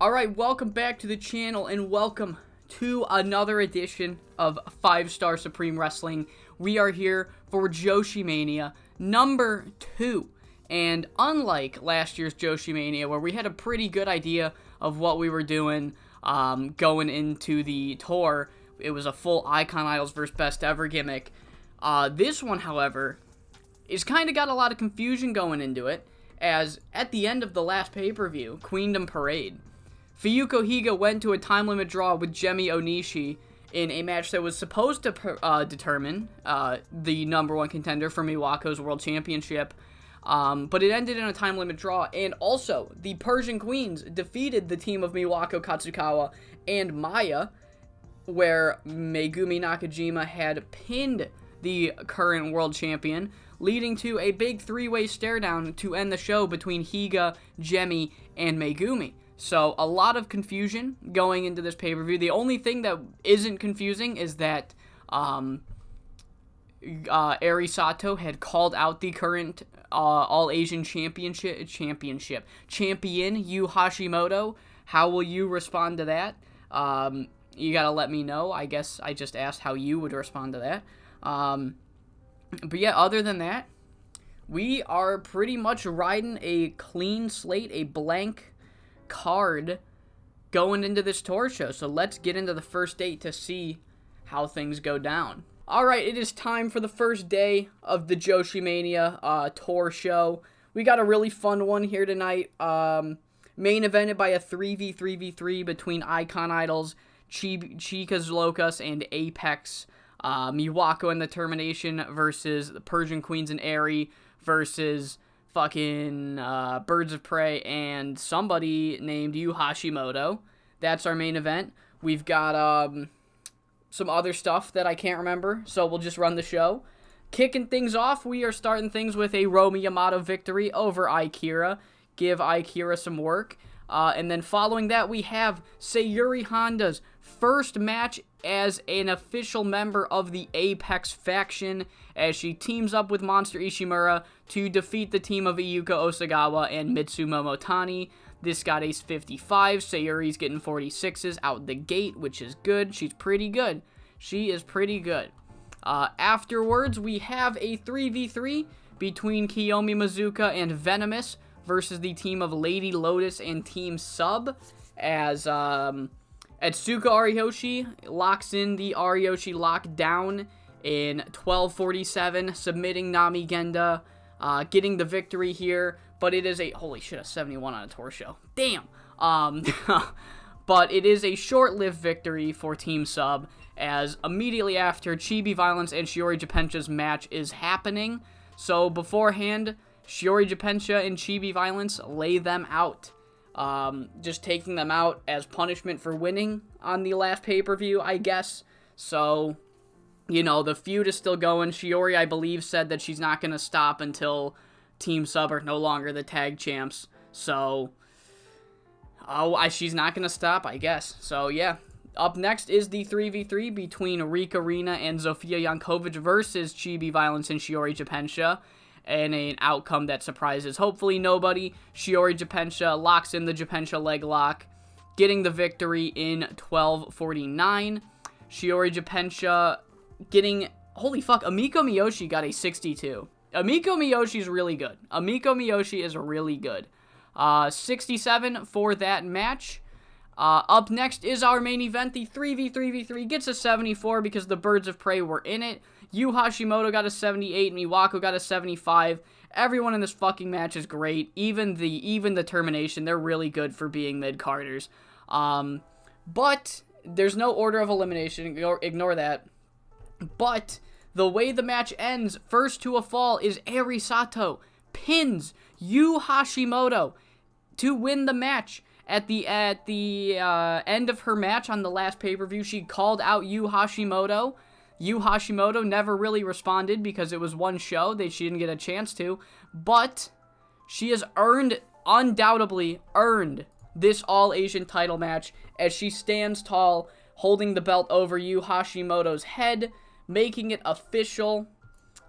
Alright, welcome back to the channel and welcome to another edition of 5-Star Supreme Wrestling. We are here for JoshiMania number 2. And unlike last year's JoshiMania, where we had a pretty good idea of what we were doing going into the tour, it was a full Icon Idols vs. Best Ever gimmick. This one, however, is kind of got a lot of confusion going into it, as at the end of the last pay-per-view, Queendom Parade, Fuyuko Higa went to a time limit draw with Gemi Onishi in a match that was supposed to determine the number one contender for Miwako's World Championship, but it ended in a time limit draw, and also the Persian Queens defeated the team of Miwako, Katsukawa, and Maya, where Megumi Nakajima had pinned the current world champion, leading to a big three-way stare-down to end the show between Higa, Gemi, and Megumi. So, a lot of confusion going into this pay-per-view. The only thing that isn't confusing is that Eri Sato had called out the current All-Asian champion, Yu Hashimoto. How will you respond to that? You gotta let me know. I guess I just asked how you would respond to that. But yeah, other than that, we are pretty much riding a clean slate, a blank card going into this tour show. So let's get into the first date to see how things go down. Alright, it is time for the first day of the JoshiMania tour show. We got a really fun one here tonight. Main evented by a 3v3v3 between Icon Idols, Chicas Locas, and Apex. Miwako and the Termination versus the Persian Queens and Eri versus fucking Birds of Prey and somebody named Yu Hashimoto. That's our main event. We've got some other stuff that I can't remember, so we'll just run the show. Kicking things off, we are starting things with a Romi Yamato victory over Akira. Give Akira some work. And then following that, we have Sayuri Honda's first match as an official member of the Apex faction, as she teams up with Monster Ishimura to defeat the team of Iyuka Osagawa and Mitsu Momotani. This got ace 55. Sayuri's getting 46s out the gate, which is good. She's pretty good. She is pretty good. Afterwards, we have a 3v3 between Kiyomi Mizuka and Venomous versus the team of Lady Lotus and Team SUB, as Atsuka Ariyoshi locks in the Ariyoshi lockdown in 12:47, submitting Nami Genda, getting the victory here, but it is a, holy shit, a 71 on a tour show. Damn! But it is a short-lived victory for Team SUB, as immediately after, Chibi Violence and Shiroi Jippensha's match is happening. So beforehand, Shiroi Jippensha and Chibi Violence lay them out. Just taking them out as punishment for winning on the last pay-per-view, I guess. So, you know, the feud is still going. Shiori, I believe, said that she's not going to stop until Team SUB are no longer the tag champs. So, she's not going to stop, I guess. So, yeah. Up next is the 3v3 between Rika Rina and Zofia Yankovic versus Chibi Violence and Shiroi Jippensha, and an outcome that surprises hopefully nobody. Shiroi Jippensha locks in the Jippensha leg lock, getting the victory in 12:49. Shiroi Jippensha getting, holy fuck, Amiko Miyoshi got a 62. Amiko Miyoshi is really good. Amiko Miyoshi is really good. 67 for that match. Up next is our main event. The 3v3v3 gets a 74 because the Birds of Prey were in it. Yu Hashimoto got a 78, Miwako got a 75. Everyone in this fucking match is great. Even the Termination, they're really good for being mid-carders. But there's no order of elimination. Ignore that. But the way the match ends, first to a fall, is Eri Sato pins Yu Hashimoto to win the match. At the end of her match on the last pay-per-view, she called out Yu Hashimoto. Yu Hashimoto never really responded because it was one show that she didn't get a chance to, but she has undoubtedly earned this All-Asian title match, as she stands tall, holding the belt over Yu Hashimoto's head, making it official.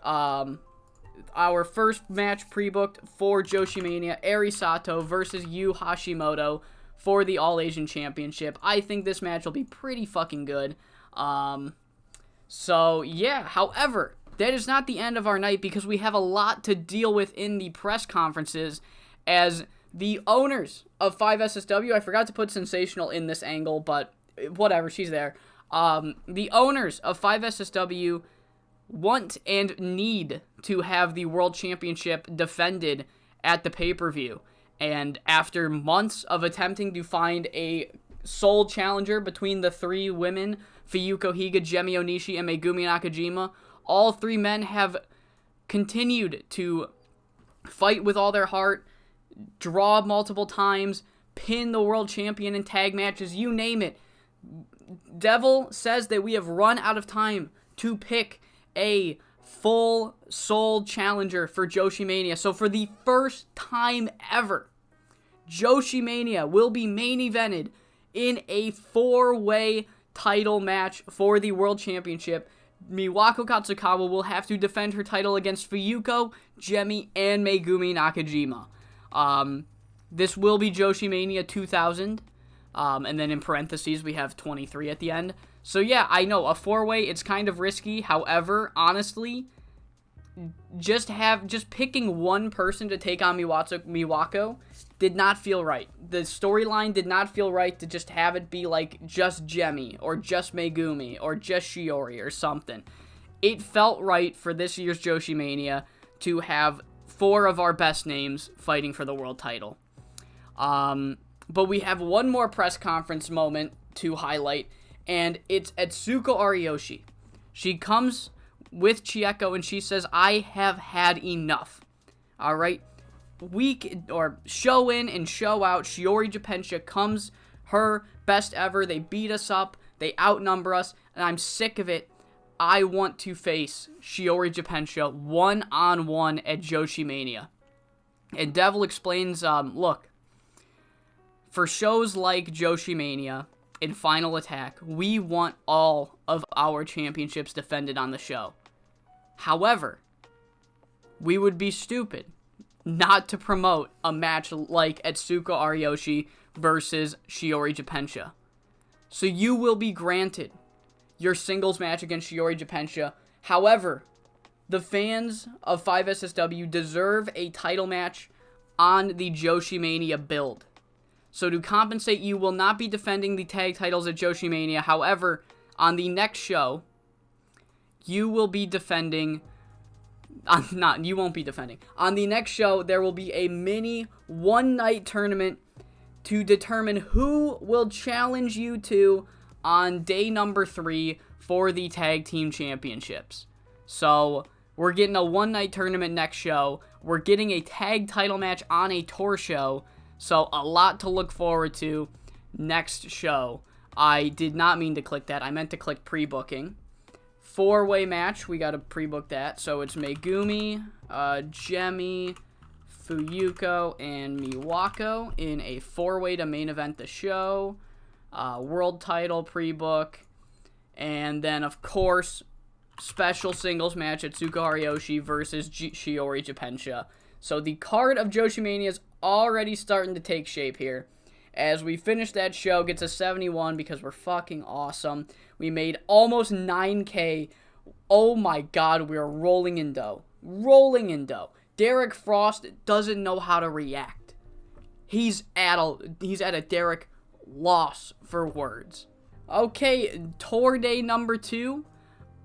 Our first match pre-booked for JoshiMania, Eri Sato versus Yu Hashimoto for the All-Asian Championship. I think this match will be pretty fucking good. So, yeah. However, that is not the end of our night because we have a lot to deal with in the press conferences as the owners of 5SSW, I forgot to put Sensational in this angle, but whatever, she's there. The owners of 5SSW want and need to have the World Championship defended at the pay-per-view. And after months of attempting to find a sole challenger between the three women, Fuyuko Higa, Gemi Onishi, and Megumi Nakajima, all three men have continued to fight with all their heart, draw multiple times, pin the world champion in tag matches, you name it. Devil says that we have run out of time to pick a full sole challenger for JoshiMania. So for the first time ever, JoshiMania will be main evented in a 4-way title match for the World Championship. Miwako Katsukawa will have to defend her title against Fuyuko, Gemi, and Megumi Nakajima. This will be JoshiMania 2000. And then in parentheses, we have 23 at the end. So yeah, I know, a 4-way, it's kind of risky. However, honestly, just picking one person to take on Miwako did not feel right. The storyline did not feel right to just have it be like just Gemi, or just Megumi, or just Shiori, or something. It felt right for this year's JoshiMania to have 4 of our best names fighting for the world title. But we have one more press conference moment to highlight, and it's Atsuko Ariyoshi. She comes with Chieko, and she says, I have had enough. Alright? Show in and show out, Shiroi Jippensha comes her best ever. They beat us up. They outnumber us, and I'm sick of it. I want to face Shiroi Jippensha one-on-one at JoshiMania. And Devil explains, look, for shows like JoshiMania and Final Attack, we want all of our championships defended on the show. However, we would be stupid not to promote a match like Atsuko Ariyoshi versus Shiroi Jippensha. So you will be granted your singles match against Shiroi Jippensha. However, the fans of 5SSW deserve a title match on the JoshiMania build. So to compensate, you will not be defending the tag titles at JoshiMania. However, on the next show, you will be defending... you won't be defending. On the next show, there will be a mini one-night tournament to determine who will challenge you to on day number 3 for the tag team championships. So, we're getting a one-night tournament next show. We're getting a tag title match on a tour show. So, a lot to look forward to next show. I did not mean to click that. I meant to click pre-booking. 4-way match. We got to pre-book that. So, it's Megumi, Gemi, Fuyuko, and Miwako in a 4-way to main event the show. World title pre-book. And then, of course, special singles match at Atsuko Ariyoshi versus Shiroi Jippensha. So, the card of JoshiMania is already starting to take shape here. As we finish that show, gets a 71 because we're fucking awesome. We made almost 9K. Oh my god, we're rolling in dough. Rolling in dough. Derek Frost doesn't know how to react. He's at a Derek loss for words. Okay, tour day number 2.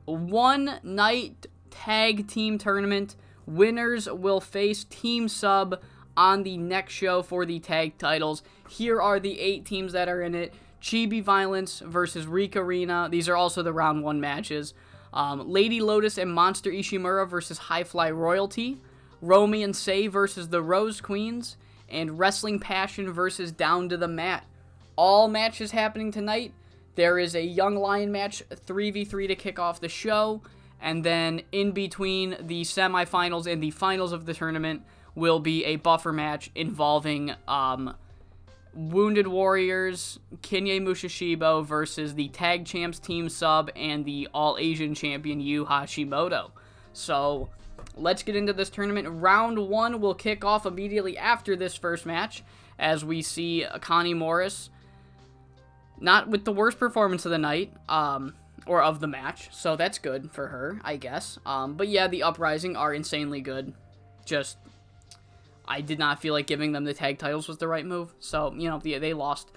One-night tag team tournament. Winners will face Team SUB on the next show for the tag titles. Here are the 8 teams that are in it. Chibi Violence versus Rika Rina. These are also the round 1 matches. Lady Lotus and Monster Ishimura versus High Fly Royalty. Romy and Sei versus the Rose Queens. And Wrestling Passion versus Down to the Mat. All matches happening tonight. There is a Young Lion match, 3v3 to kick off the show. And then in between the semifinals and the finals of the tournament will be a buffer match involving Wounded Warriors, Kinye Mushishibo versus the Tag Champs Team SUB and the All-Asian Champion Yu Hashimoto. So, let's get into this tournament. Round 1 will kick off immediately after this first match, as we see Connie Morris not with the worst performance of the night, or of the match, so that's good for her, I guess. But yeah, the Uprising are insanely good. Just, I did not feel like giving them the tag titles was the right move, so, you know, they lost.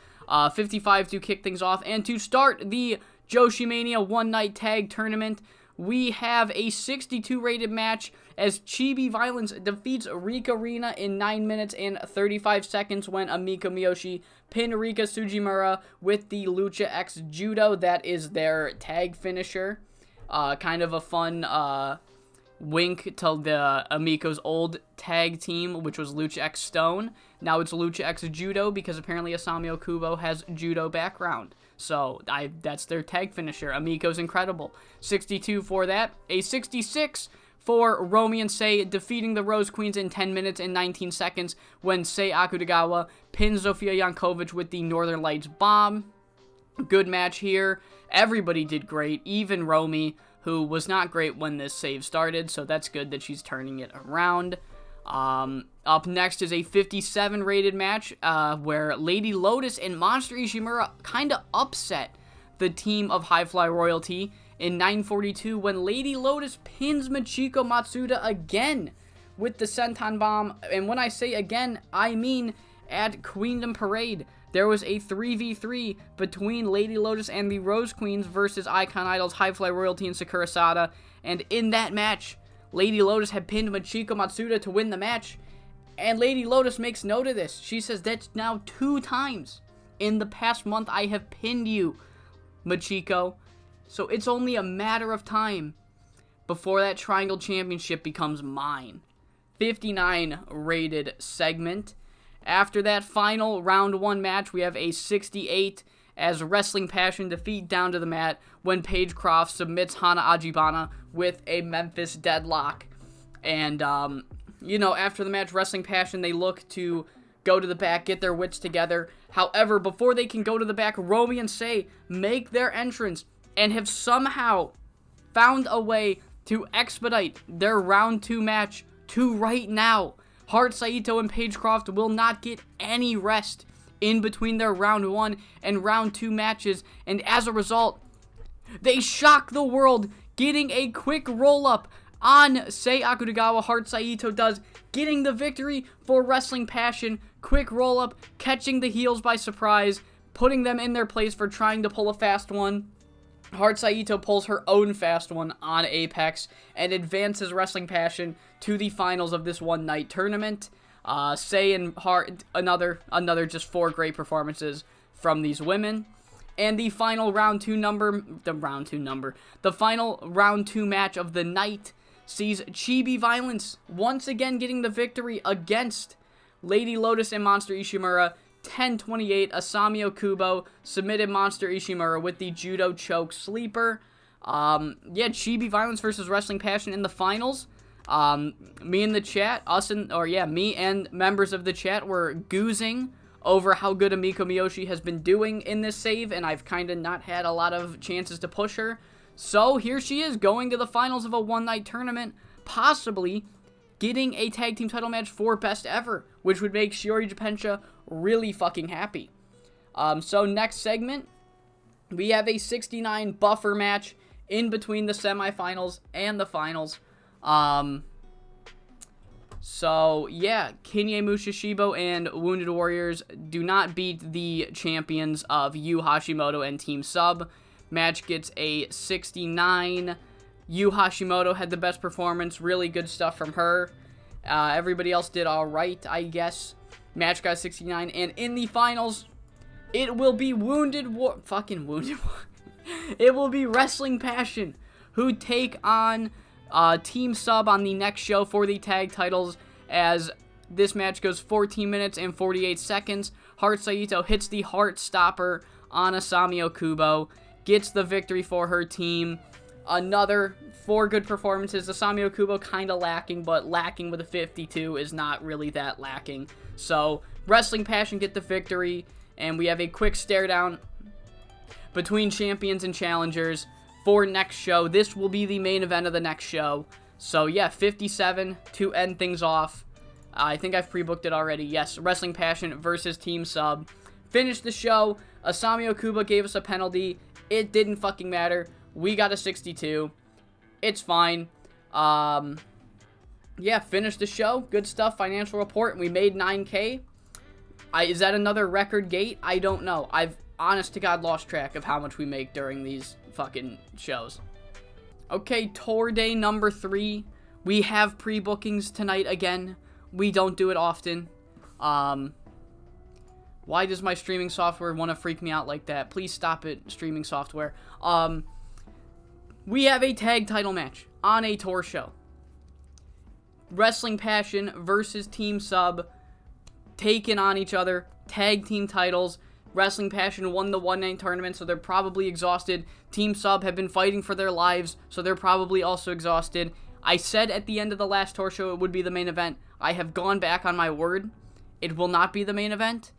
55 to kick things off, and to start the JoshiMania one-night tag tournament, we have a 62 rated match as Chibi Violence defeats Rika Rina in 9 minutes and 35 seconds when Amiko Miyoshi pinned Rika Tsujimura with the Lucha X Judo. That is their tag finisher. Kind of a fun wink to the Amiko's old tag team, which was Lucha X Stone. Now it's Lucha X Judo because apparently Asami Okubo has judo background. So that's their tag finisher. Amiko's incredible. 62 for that. A 66 for Romy and Sei defeating the Rose Queens in 10 minutes and 19 seconds when Sei Akutagawa pins Zofia Yankovic with the Northern Lights bomb. Good match here. Everybody did great, even Romy, who was not great when this save started, so that's good that she's turning it around. Up next is a 57 rated match where Lady Lotus and Monster Ishimura kind of upset the team of High Fly Royalty in 9:42 when Lady Lotus pins Michiko Matsuda again with the Senton Bomb. And when I say again, I mean at Queendom Parade. There was a 3v3 between Lady Lotus and the Rose Queens versus Icon Idols, High Fly Royalty, and Sakura Sada. And in that match, Lady Lotus had pinned Michiko Matsuda to win the match. And Lady Lotus makes note of this. She says, that's now 2 times in the past month I have pinned you, Michiko. So it's only a matter of time before that Triangle Championship becomes mine. 59 rated segment. After that final round 1 match, we have a 68 as Wrestling Passion defeat Down to the Mat when Paige Croft submits Hana Ajibana with a Memphis deadlock. And, you know, after the match, Wrestling Passion, they look to go to the back, get their wits together. However, before they can go to the back, Romy and Sei make their entrance and have somehow found a way to expedite their round 2 match to right now. Hart Saito and Paige Croft will not get any rest in between their round 1 and round 2 matches, and as a result, they shock the world, getting a quick roll-up on Sei Akutagawa. Hart Saito does, getting the victory for Wrestling Passion. Quick roll-up, catching the heels by surprise, putting them in their place for trying to pull a fast one. Hart Saito pulls her own fast one on Apex and advances Wrestling Passion to the finals of this one-night tournament. Sei and Hart, another just 4 great performances from these women. And the final round 2 match of the night sees Chibi Violence once again getting the victory against Lady Lotus and Monster Ishimura. 10:28, Asami Okubo submitted Monster Ishimura with the Judo Choke Sleeper. Chibi Violence versus Wrestling Passion in the finals. Me and members of the chat were goozing over how good Amiko Miyoshi has been doing in this save, and I've kind of not had a lot of chances to push her. So here she is, going to the finals of a one-night tournament, possibly getting a tag team title match for Best Ever, which would make Shiroi Jippensha really fucking happy. So next segment, we have a 69 buffer match in between the semifinals and the finals. So yeah, Kinye Mushishibo and Wounded Warriors do not beat the champions of Yu Hashimoto and Team SUB. Match gets a 69. Yu Hashimoto had the best performance, really good stuff from her. Everybody else did alright, I guess. Match got 69, and in the finals, it will be It will be Wrestling Passion who take on Team SUB on the next show for the tag titles, as this match goes 14 minutes and 48 seconds. Hart Saito hits the Heart Stopper on Asami Okubo, gets the victory for her team. Another 4 good performances. Asami Okubo kind of lacking, but lacking with a 52 is not really that lacking. So, Wrestling Passion get the victory, and we have a quick stare down between champions and challengers for next show. This will be the main event of the next show. So yeah, 57 to end things off. I think I've pre-booked it already. Yes, Wrestling Passion versus Team Sub. Finished the show. Asami Okuba gave us a penalty. It didn't fucking matter. We got a 62. It's fine. Yeah, finished the show. Good stuff. Financial report. We made 9K. Is that another record gate? I don't know. I've, honest to God, lost track of how much we make during these fucking shows. Okay, tour day number 3. We have pre-bookings tonight again. We don't do it often. Why does my streaming software want to freak me out like that? Please stop it, streaming software. We have a tag title match on a tour show. Wrestling Passion versus Team Sub, taking on each other, tag team titles. Wrestling Passion won the one-night tournament, so they're probably exhausted. Team Sub have been fighting for their lives, so they're probably also exhausted. I said at the end of the last tour show it would be the main event. I have gone back on my word. It will not be the main event,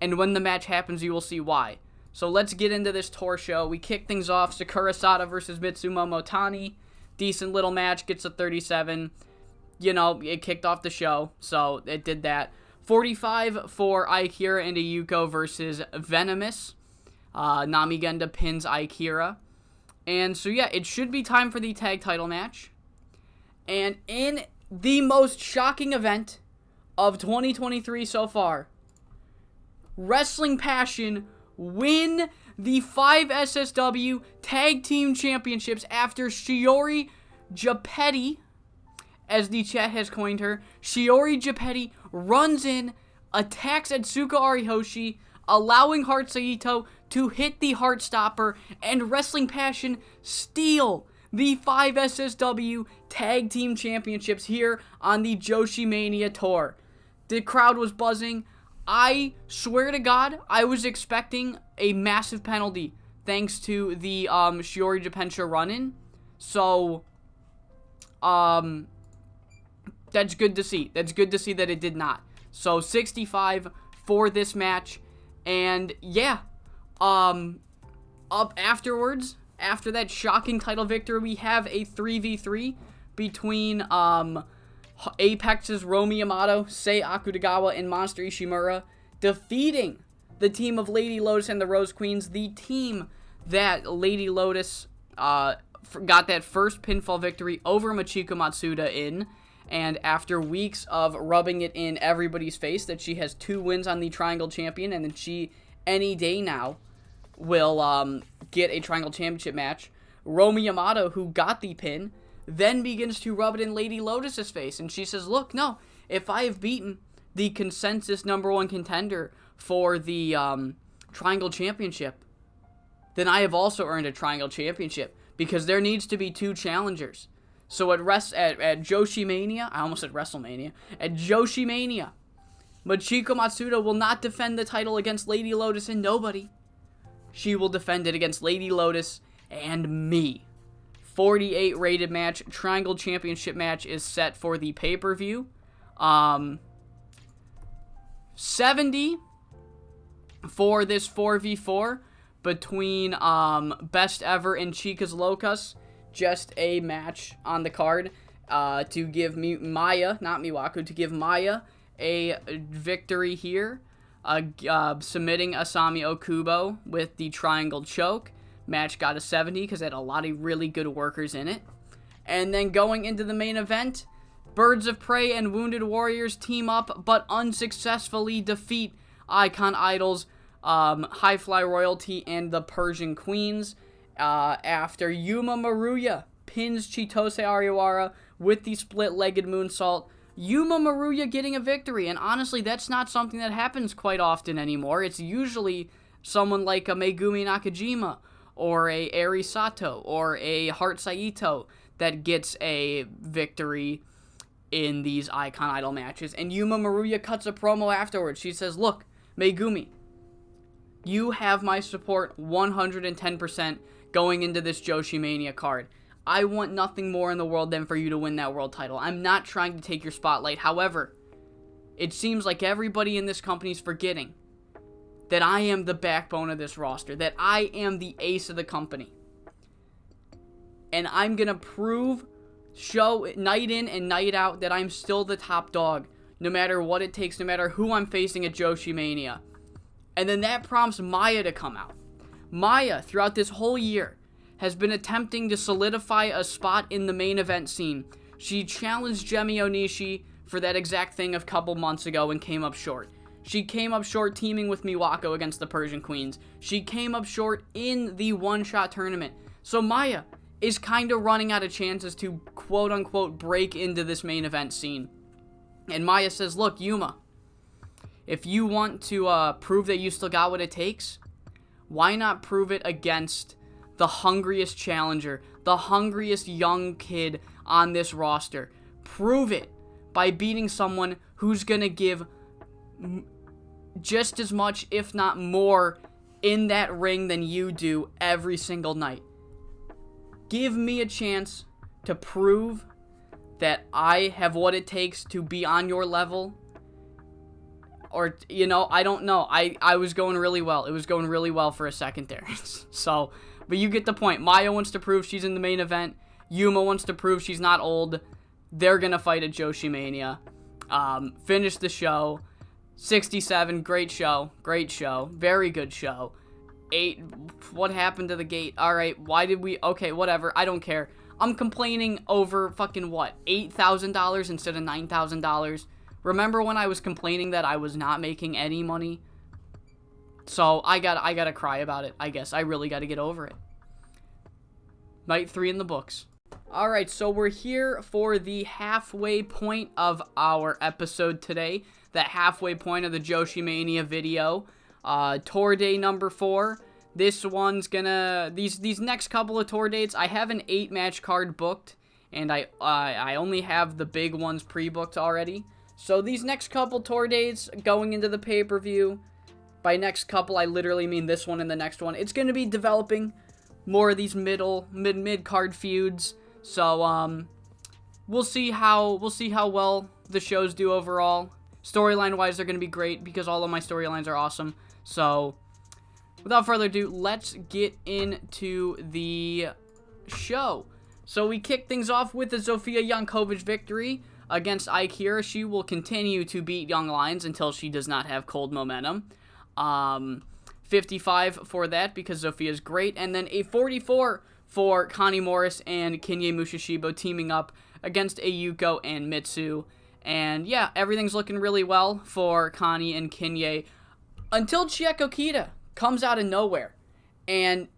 and when the match happens, you will see why. So let's get into this tour show. We kick things off. Sakura Sada versus Mitsumo Motani. Decent little match, gets a 37. You know, it kicked off the show, so it did that. 45 for Aikira and Ayuko versus Venomous. Namigenda pins Aikira. And so, yeah, it should be time for the tag title match. And in the most shocking event of 2023 so far, Wrestling Passion win the 5SSW Tag Team Championships after Shiori Jippensha, as the chat has coined her. Shiori Jippensha runs in, attacks Atsuko Arihoshi, allowing Heart Saito to hit the Heartstopper, and Wrestling Passion steal the 5SSW Tag Team Championships here on the JoshiMania tour. The crowd was buzzing. I swear to God, I was expecting a massive penalty thanks to the Shiori Jippensha run-in. So, that's good to see. That's good to see that it did not. So, 65 for this match. And, yeah, up afterwards, after that shocking title victory, we have a 3v3 between, Apex's Romi Yamato, Sei Akutagawa, and Monster Ishimura, defeating the team of Lady Lotus and the Rose Queens, the team that Lady Lotus got that first pinfall victory over Machiko Matsuda in, and after weeks of rubbing it in everybody's face that she has 2 wins on the Triangle Champion, and that she, any day now, will get a Triangle Championship match, Romi Yamato, who got the pin, then begins to rub it in Lady Lotus's face, and she says, look, no, if I have beaten the consensus #1 contender for the Triangle Championship, then I have also earned a Triangle Championship, because there needs to be 2 challengers. So at JoshiMania, I almost said WrestleMania, at JoshiMania, Machiko Matsuda will not defend the title against Lady Lotus and nobody. She will defend it against Lady Lotus and me. 48 rated match. Triangle Championship match is set for the pay-per-view. 70 for this 4v4 between Best Ever and Chicas Locas. Just a match on the card to give Maya, not Miwako, to give Maya a victory here. Submitting Asami Okubo with the triangle choke. Match got a 70 because it had a lot of really good workers in it. And then going into the main event, Birds of Prey and Wounded Warriors team up but unsuccessfully defeat Icon Idols, High Fly Royalty, and the Persian Queens after Yuma Maruya pins Chitose Ariwara with the split-legged moonsault. Yuma Maruya getting a victory, and honestly, that's not something that happens quite often anymore. It's usually someone like a Megumi Nakajima, or a Eri Sato, or a Heart Saito that gets a victory in these Icon Idol matches. And Yuma Maruya cuts a promo afterwards. She says, look, Megumi, you have my support 110% going into this JoshiMania card. I want nothing more in the world than for you to win that world title. I'm not trying to take your spotlight. However, it seems like everybody in this company is forgetting that I am the backbone of this roster, that I am the ace of the company. And I'm going to prove, show night in and night out that I'm still the top dog, no matter what it takes, no matter who I'm facing at JoshiMania. And then that prompts Maya to come out. Maya, throughout this whole year, has been attempting to solidify a spot in the main event scene. She challenged Jemi Onishi for that exact thing a couple months ago and came up short. She came up short teaming with Miwako against the Persian Queens. She came up short in the one-shot tournament. So Maya is kind of running out of chances to quote-unquote break into this main event scene. And Maya says, look, Yuma, if you want to prove that you still got what it takes, why not prove it against the hungriest challenger, the hungriest young kid on this roster? Prove it by beating someone who's going to give just as much, if not more, in that ring than you do every single night. Give me a chance to prove that I have what it takes to be on your level. Or, you know, I don't know. I was going really well. It was going really well for a second there. So, but you get the point. Maya wants to prove she's in the main event. Yuma wants to prove she's not old. They're going to fight at JoshiMania. Finish the show. 67, great show. Great show. Very good show. 8, what happened to the gate? Alright, why did we... Okay, whatever. I don't care. I'm complaining over fucking what? $8,000 instead of $9,000. Remember when I was complaining that I was not making any money? So, I gotta cry about it, I guess. I really gotta get over it. Night 3 in the books. Alright, so we're here for the halfway point of our episode today. The halfway point of the JoshiMania video. Tour day number 4. This one's gonna... These next couple of tour dates, I have an 8-match card booked. And I only have the big ones pre-booked already. So these next couple tour dates going into the pay-per-view, by next couple I literally mean this one and the next one, it's going to be developing more of these mid-card feuds. So we'll see how well the shows do overall. Storyline wise they're going to be great because all of my storylines are awesome. So without further ado, let's get into the show. So we kick things off with the Zofia Jankovic victory against Aikira. She will continue to beat Young Lions until she does not have cold momentum. 55 for that because Zofia's great. And then a 44 for Connie Morris and Kinya Mushishibo teaming up against Ayuko and Mitsu. And yeah, everything's looking really well for Connie and Kinya until Chieko Kita comes out of nowhere and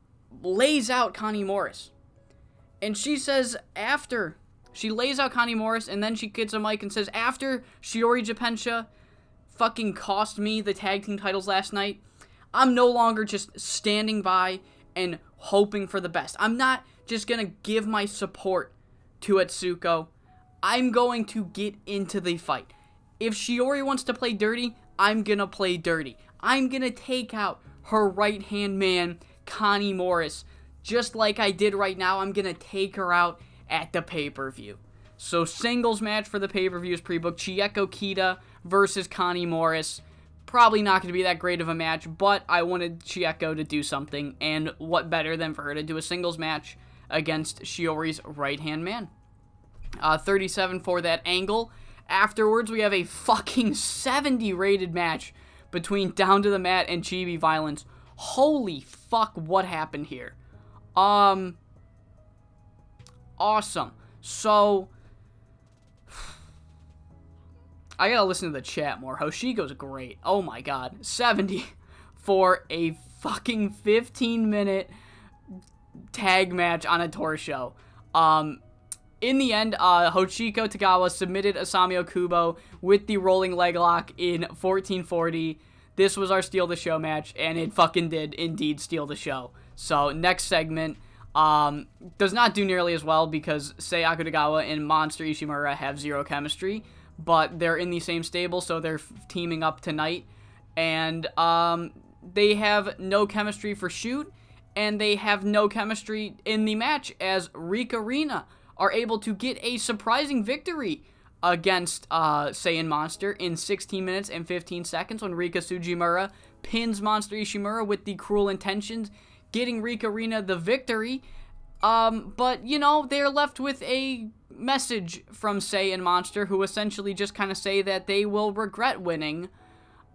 lays out Connie Morris. And she says after... She lays out Connie Morris, and then she gets a mic and says, after Shiroi Jippensha fucking cost me the tag team titles last night, I'm no longer just standing by and hoping for the best. I'm not just going to give my support to Atsuko. I'm going to get into the fight. If Shiori wants to play dirty, I'm going to play dirty. I'm going to take out her right-hand man, Connie Morris. Just like I did right now, I'm going to take her out at the pay-per-view. So singles match for the pay-per-view is pre-booked. Chieko Kita versus Connie Morris. Probably not going to be that great of a match, but I wanted Chieko to do something, and what better than for her to do a singles match against Shiori's right-hand man. 37 for that angle. Afterwards, we have a fucking 70 rated match between Down to the Mat and Chibi Violence. Holy fuck, what happened here? Awesome. So, I gotta listen to the chat more. Hoshiko's great. Oh my god. 70 for a fucking 15-minute tag match on a tour show. In the end, Hoshiko Tagawa submitted Asami Okubo with the rolling leg lock in 1440. This was our Steal the Show match, and it fucking did indeed steal the show. So, next segment. Does not do nearly as well because Sayaka Tagawa and Monster Ishimura have zero chemistry, but they're in the same stable, so they're teaming up tonight, and they have no chemistry for shoot, and they have no chemistry in the match as Rika Rina are able to get a surprising victory against Saiyan Monster in 16 minutes and 15 seconds when Rika Tsujimura pins Monster Ishimura with the Cruel Intentions, getting Rika Rina the victory. But, you know, they're left with a message from Sei and Monster, who essentially just kind of say that they will regret winning,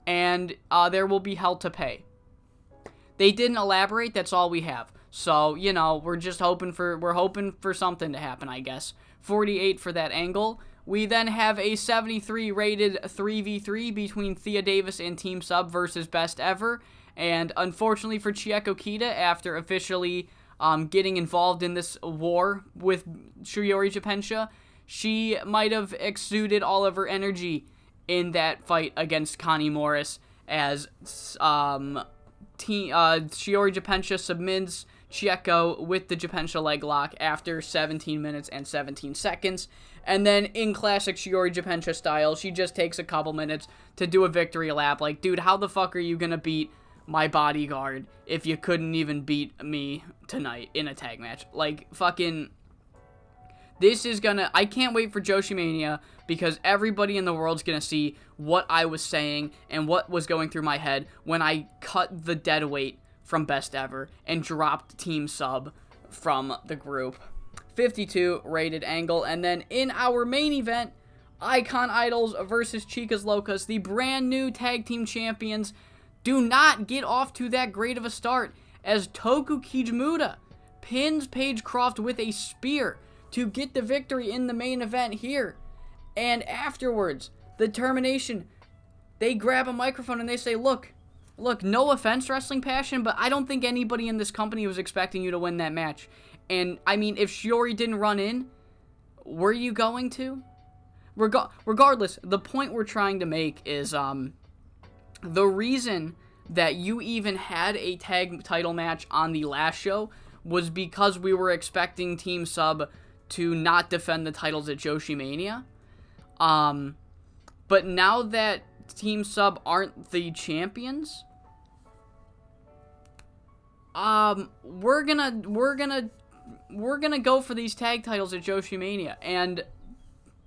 and there will be hell to pay. They didn't elaborate, that's all we have. So, you know, we're hoping for something to happen, I guess. 48 for that angle. We then have a 73 rated 3v3 between Thea Davis and Team SUB versus Best Ever. And unfortunately for Chieko Kita, after officially getting involved in this war with Shiroi Jippensha, she might have exuded all of her energy in that fight against Connie Morris as Shiroi Jippensha submits Chieko with the Jippensha leg lock after 17 minutes and 17 seconds. And then, in classic Shiroi Jippensha style, she just takes a couple minutes to do a victory lap. Like, dude, how the fuck are you gonna beat my bodyguard if you couldn't even beat me tonight in a tag match? Like, fucking... This is gonna... I can't wait for JoshiMania, because everybody in the world's gonna see what I was saying and what was going through my head when I cut the dead weight from Best Ever and dropped Team SUB from the group. 52 rated angle. And then in our main event, Icon Idols versus Chicas Locas, the brand new tag team champions, do not get off to that great of a start as Toku Kijimura pins Paige Croft with a spear to get the victory in the main event here. And afterwards, the termination, they grab a microphone and they say, look, no offense, Wrestling Passion, but I don't think anybody in this company was expecting you to win that match. And, I mean, if Shiori didn't run in, were you going to? Regardless, the point we're trying to make is, the reason that you even had a tag title match on the last show was because we were expecting Team SUB to not defend the titles at JoshiMania. But now that Team SUB aren't the champions, we're gonna go for these tag titles at JoshiMania, and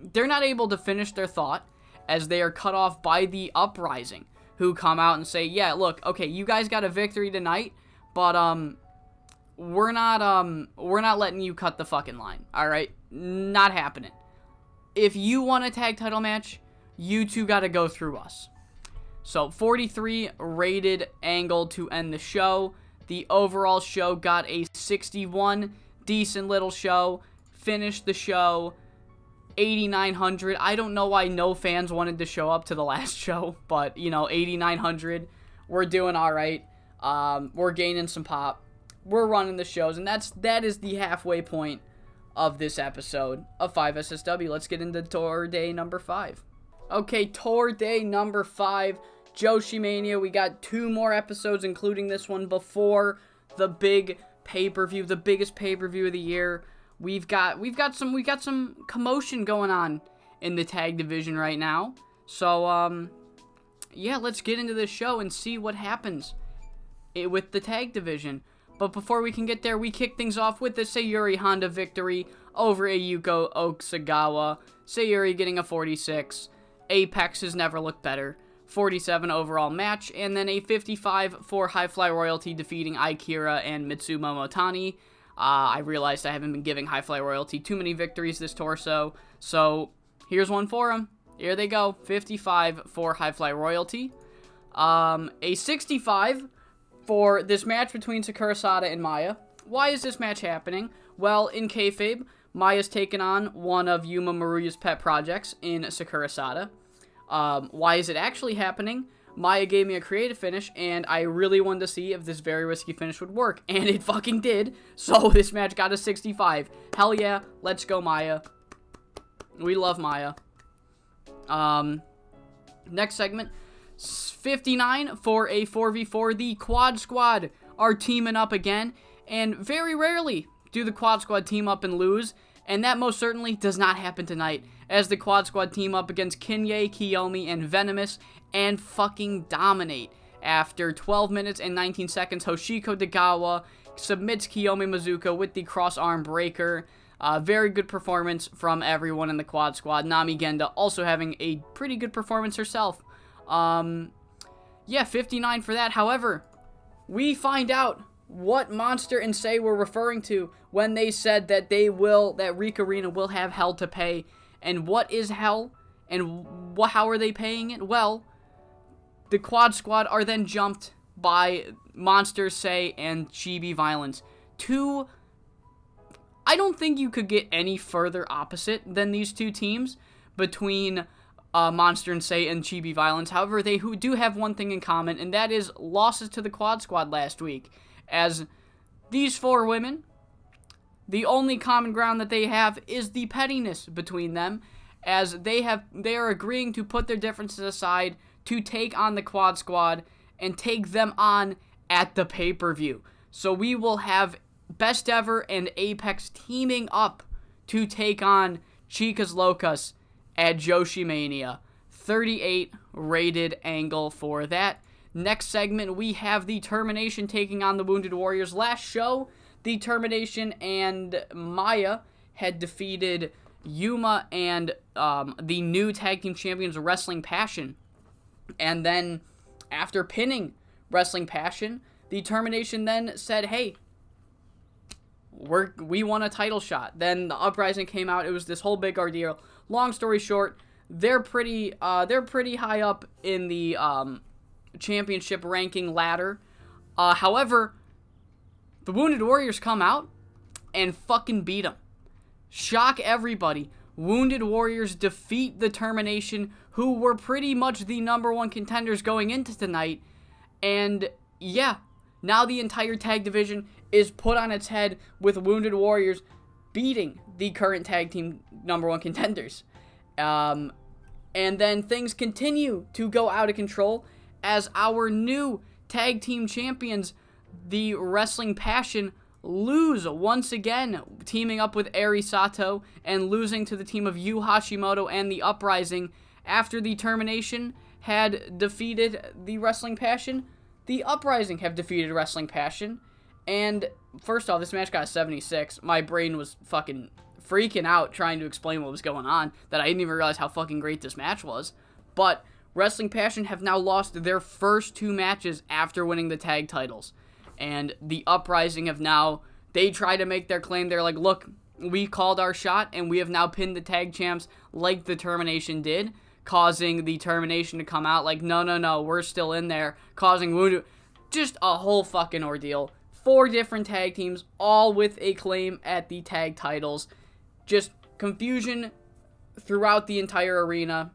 they're not able to finish their thought as they are cut off by the Uprising, who come out and say, yeah, look, okay, you guys got a victory tonight, but we're not letting you cut the fucking line. All right, not happening. If you want a tag title match, you two got to go through us. So 43 rated angle to end the show. The overall show got a 61. Decent little show. Finished the show 8,900. I don't know why no fans wanted to show up to the last show, but, you know, 8,900. We're doing all right. We're gaining some pop. We're running the shows, and that is the halfway point of this episode of 5SSW. Let's get into tour day number 5. Okay, tour day number 5, JoshiMania. We got 2 more episodes, including this one, before the big pay-per-view, the biggest pay-per-view of the year. We've got some commotion going on in the tag division right now. So yeah, let's get into this show and see what happens with the tag division. But before we can get there, we kick things off with the Sayuri Honda victory over Ayuko Okusagawa. Sayuri getting a 46. Apex has never looked better. 47 overall match, and then a 55 for High Fly Royalty defeating Akira and Mitsumo Motani. I realized I haven't been giving High Fly Royalty too many victories this torso, so here's one for them. Here they go, 55 for High Fly Royalty. A 65 for this match between Sakura Sada and Maya. Why is this match happening? Well, in kayfabe, Maya's taken on one of Yuma Maruya's pet projects in Sakura Sada. Why is it actually happening? Maya gave me a creative finish, and I really wanted to see if this very risky finish would work, and it fucking did, so this match got a 65. Hell yeah, let's go Maya. We love Maya. Next segment, 59 for a 4v4. The Quad Squad are teaming up again, and very rarely do the Quad Squad team up and lose, and that most certainly does not happen tonight, as the Quad Squad team up against Kinye, Kiyomi, and Venomous, and fucking dominate. After 12 minutes and 19 seconds, Hoshiko Dagawa submits Kiyomi Mizuka with the cross-arm breaker. Very good performance from everyone in the Quad Squad. Nami Genda also having a pretty good performance herself. Yeah, 59 for that. However, we find out what Monster and Say were referring to when they said that that Reek Arena will have hell to pay. And what is hell? And how are they paying it? Well, the Quad Squad are then jumped by Monster, Say, and Chibi Violence. I don't think you could get any further opposite than these two teams between Monster and Say and Chibi Violence. However, they do have one thing in common, and that is losses to the Quad Squad last week. As these four women, the only common ground that they have is the pettiness between them, as they are agreeing to put their differences aside to take on the Quad Squad and take them on at the pay-per-view. So we will have Best Ever and Apex teaming up to take on Chicas Locas at JoshiMania. 38 rated angle for that. Next segment, we have the Termination taking on the Wounded Warriors. Last show, the Termination and Maya had defeated Yuma and the new Tag Team Champions Wrestling Passion. And then, after pinning Wrestling Passion, the Termination then said, hey, we want a title shot. Then the Uprising came out. It was this whole big ordeal. Long story short, they're pretty high up in the championship ranking ladder. However, the Wounded Warriors come out and fucking beat them. Shock everybody. Wounded Warriors defeat the Termination, who were pretty much the number one contenders going into tonight. And yeah, now the entire tag division is put on its head with Wounded Warriors beating the current tag team number one contenders. And then things continue to go out of control as our new tag team champions, the Wrestling Passion, lose once again, teaming up with Eri Sato and losing to the team of Yu Hashimoto and the Uprising. After the Termination had defeated the Wrestling Passion, the Uprising have defeated Wrestling Passion. And first off, this match got a 76. My brain was fucking freaking out trying to explain what was going on, that I didn't even realize how fucking great this match was. But Wrestling Passion have now lost their first two matches after winning the tag titles. And the Uprising have now, they try to make their claim. They're like, look, we called our shot, and we have now pinned the tag champs like the Termination did, causing the Termination to come out like, no, we're still in there, causing Wounded. Just a whole fucking ordeal. 4 different tag teams, all with a claim at the tag titles. Just confusion throughout the entire arena,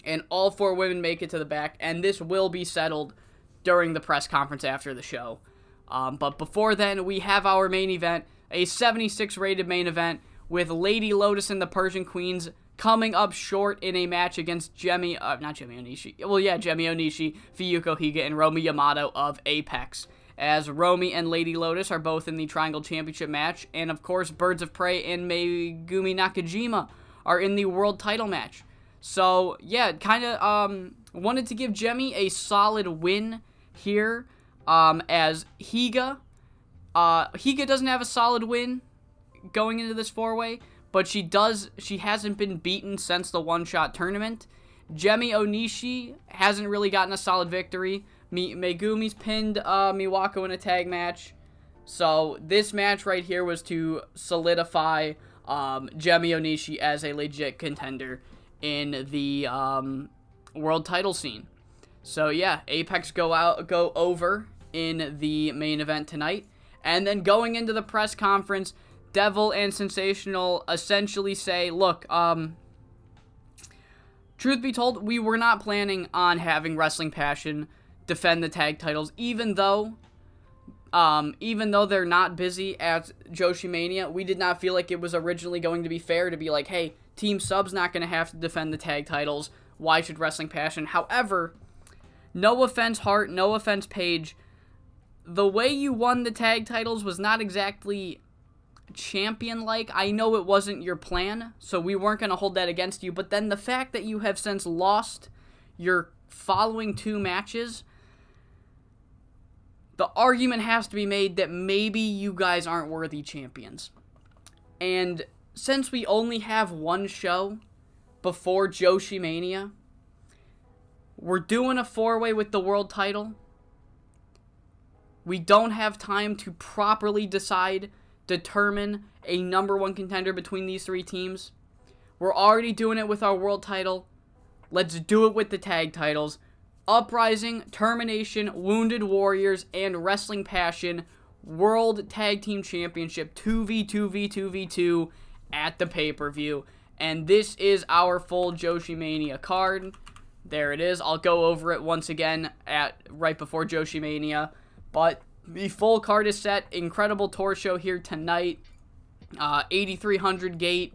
and all 4 women make it to the back, and this will be settled during the press conference after the show. But before then, we have our main event, a 76 rated main event, with Lady Lotus and the Persian Queens coming up short in a match against Gemi Onishi, Fuyuko Higa, and Romi Yamato of Apex. As Romy and Lady Lotus are both in the Triangle Championship match, and of course Birds of Prey and Megumi Nakajima are in the World Title match. So yeah, kind of wanted to give Gemi a solid win here, as Higa doesn't have a solid win going into this 4-way, but she hasn't been beaten since the one-shot tournament. Gemi Onishi hasn't really gotten a solid victory. Megumi's pinned Miwako in a tag match. So this match right here was to solidify Gemi Onishi as a legit contender in the world title scene. So yeah, Apex go over in the main event tonight. And then going into the press conference, Devil and Sensational essentially say, look, truth be told, we were not planning on having Wrestling Passion defend the tag titles, even though they're not busy at JoshiMania. We did not feel like it was originally going to be fair to be like, hey, Team Sub's not going to have to defend the tag titles. Why should Wrestling Passion? However, no offense, Hart, no offense, Paige, the way you won the tag titles was not exactly champion-like. I know it wasn't your plan, so we weren't going to hold that against you, but then the fact that you have since lost your following 2 matches, the argument has to be made that maybe you guys aren't worthy champions. And since we only have one show before JoshiMania, we're doing a 4-way with the world title. We don't have time to properly determine a number one contender between these three teams. We're already doing it with our world title. Let's do it with the tag titles. Uprising, Termination, Wounded Warriors, and Wrestling Passion World Tag Team Championship 2v2v2v2 at the pay-per-view. And this is our full JoshiMania card. There it is. I'll go over it once again right before JoshiMania. But the full card is set. Incredible tour show here tonight. 8,300 gate.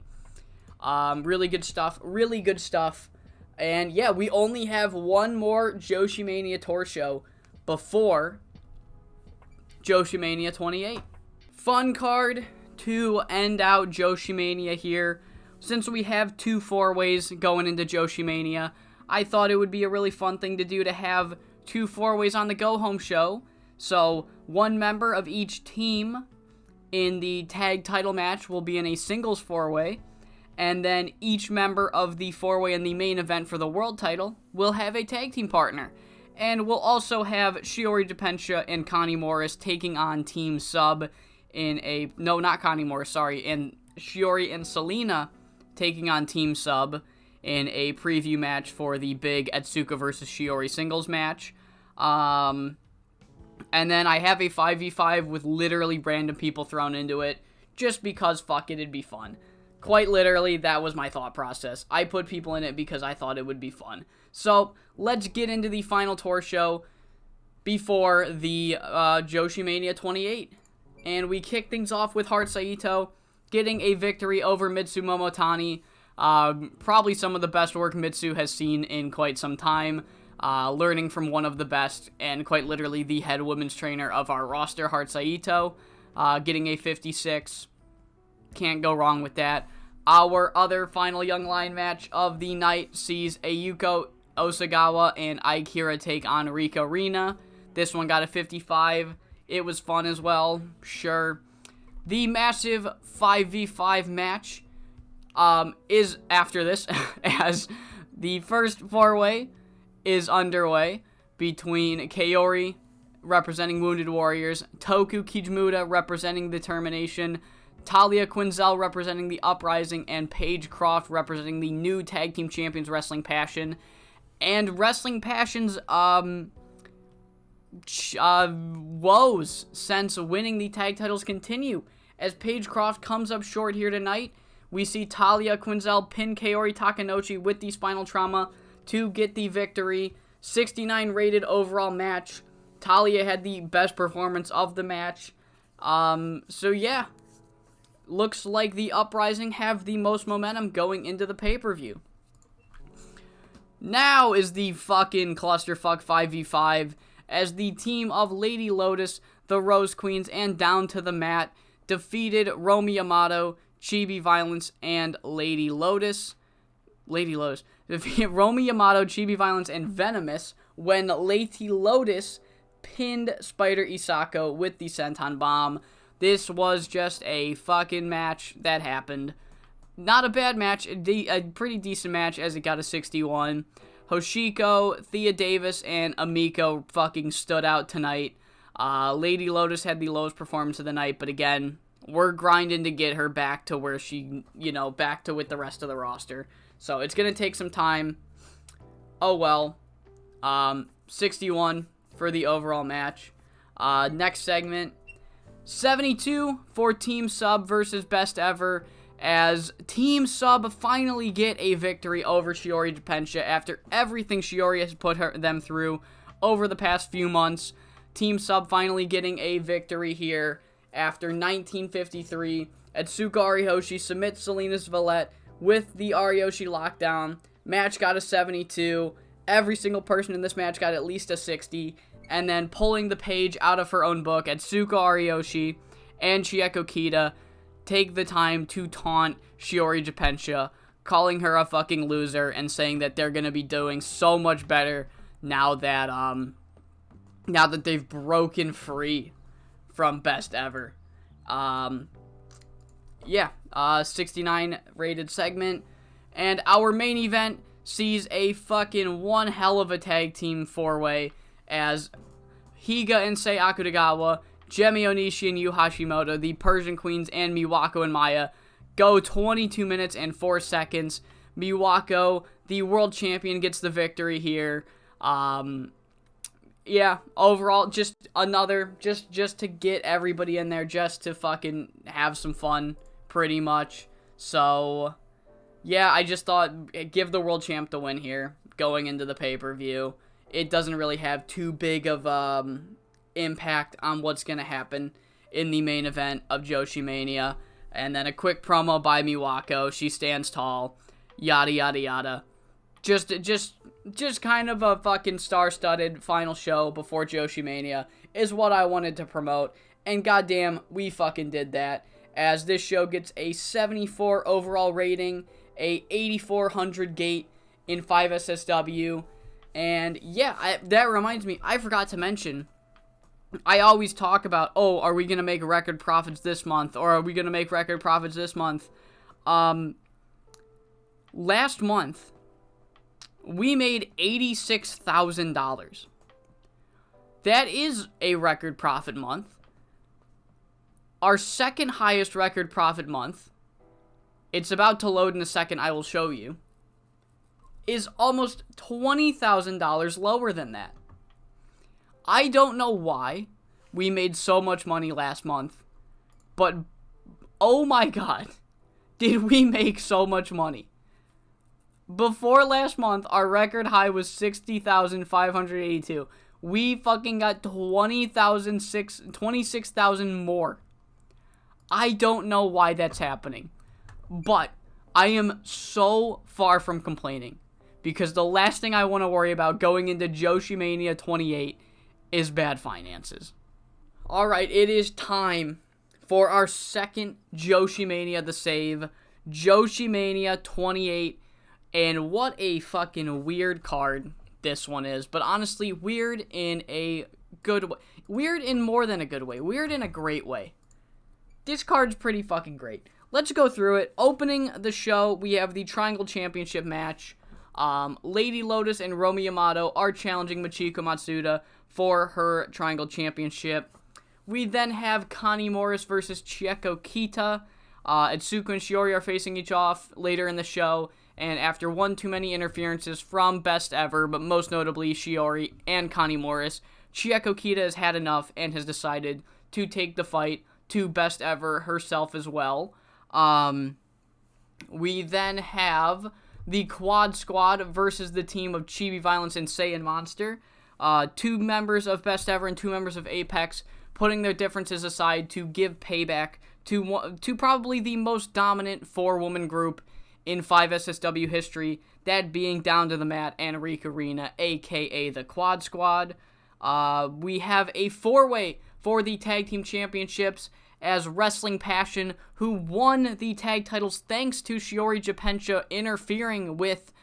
Really good stuff. Really good stuff. And yeah, we only have one more JoshiMania tour show before JoshiMania 28. Fun card to end out JoshiMania here. Since we have 2 4-ways going into JoshiMania, I thought it would be a really fun thing to do to have 2 4-ways on the go-home show. So, one member of each team in the tag title match will be in a singles 4-way. And then each member of the 4-way in the main event for the world title will have a tag team partner. And we'll also have Shiroi Jippensha and Connie Morris taking on Team SUB in a... No, not Connie Morris, sorry. And Shiori and Selena taking on Team SUB in a preview match for the big Etsuka versus Shiori singles match. And then I have a 5v5 with literally random people thrown into it, just because, fuck it, it'd be fun. Quite literally, that was my thought process. I put people in it because I thought it would be fun. So, let's get into the final tour show before the JoshiMania 28. And we kick things off with Haru Saito getting a victory over Mitsu Momotani. Probably some of the best work Mitsu has seen in quite some time. Learning from one of the best, and quite literally the head women's trainer of our roster, Haru Saito. Getting a 56. Can't go wrong with that. Our other final Young Lion match of the night sees Ayuko Osagawa and Akira take on Rika Rina. This one got a 55. It was fun as well, sure. The massive 5v5 match is after this, as the first 4-way is underway between Kaori, representing Wounded Warriors, Toku Kijimuta, representing the Termination, Talia Quinzel, representing the Uprising, and Paige Croft, representing the new Tag Team Champions Wrestling Passion. And Wrestling Passion's woes since winning the tag titles continue, as Paige Croft comes up short here tonight. We see Talia Quinzel pin Kaori Takanouchi with the spinal trauma to get the victory. 69 rated overall match. Talia had the best performance of the match. So yeah, looks like the Uprising have the most momentum going into the pay-per-view. Now is the fucking clusterfuck 5v5, as the team of Lady Lotus, the Rose Queens, and Down to the Mat defeated Romi Yamato, Chibi Violence, and Lady Lotus. Romi Yamato, Chibi Violence, and Venomous when Lady Lotus pinned Spider Isako with the Senton Bomb. This was just a fucking match that happened. Not a bad match, a pretty decent match as it got a 61. Hoshiko, Thea Davis, and Amiko fucking stood out tonight. Lady Lotus had the lowest performance of the night, but again, we're grinding to get her back to where she, back to with the rest of the roster. So it's going to take some time. Oh well. 61 for the overall match. Next segment. 72 for Team SUB versus Best Ever, as Team SUB finally get a victory over Shiroi Jippensha after everything Shiori has put them through over the past few months. Team SUB finally getting a victory here after 1953. Etsuka Ariyoshi submits Selena's Valette with the Ariyoshi lockdown. Match got a 72. Every single person in this match got at least a 60. And then pulling the page out of her own book, Etsuka Ariyoshi and Chieko Kita take the time to taunt Shiroi Jippensha, calling her a fucking loser and saying that they're going to be doing so much better now that they've broken free from Best Ever. 69 rated segment. And our main event sees a fucking one hell of a tag team 4-way, as Higa and Sei Akutagawa, Gemi Onishi and Yu Hashimoto, the Persian Queens, and Miwako and Maya go 22 minutes and 4 seconds. Miwako, the world champion, gets the victory here. Yeah, overall, just another, just to get everybody in there, just to fucking have some fun, pretty much. So, yeah, I just thought, give the world champ the win here, going into the pay-per-view. It doesn't really have too big of impact on what's going to happen in the main event of JoshiMania. And then a quick promo by Miwako. She stands tall. Yada, yada, yada. Just kind of a fucking star-studded final show before JoshiMania is what I wanted to promote. And goddamn, we fucking did that. As this show gets a 74 overall rating, a 8400 gate in 5SSW. And yeah, that reminds me, I forgot to mention, I always talk about, oh, are we going to make record profits this month? Or are we going to make record profits this month? Last month, we made $86,000. That is a record profit month. Our second highest record profit month, it's about to load in a second, I will show you, is almost $20,000 lower than that. I don't know why we made so much money last month, but oh my god, did we make so much money. Before last month, our record high was $60,582. We fucking got $26,000 more. I don't know why that's happening, but I am so far from complaining, because the last thing I want to worry about going into JoshiMania 28 is bad finances. Alright, it is time for our second JoshiMania the save, JoshiMania 28, and what a fucking weird card this one is, but honestly, weird in a good way. Weird in more than a good way. Weird in a great way. This card's pretty fucking great. Let's go through it. Opening the show, we have the Triangle Championship match. Lady Lotus and Romi Yamato are challenging Michiko Matsuda for her Triangle Championship. We then have Connie Morris versus Chieko Kita. Itsuko and Shiori are facing each off later in the show, and after one too many interferences from Best Ever, but most notably Shiori and Connie Morris, Chieko Kita has had enough and has decided to take the fight to Best Ever herself as well. We then have the Quad Squad versus the team of Chibi Violence and Saiyan Monster. 2 members of Best Ever and 2 members of Apex putting their differences aside to give payback to probably the most dominant 4-woman group in 5SSW history, that being Down to the Mat and Rika Rina, aka the Quad Squad. We have a 4-way for the Tag Team Championships, as Wrestling Passion, who won the tag titles thanks to Shiroi Jippensha interfering with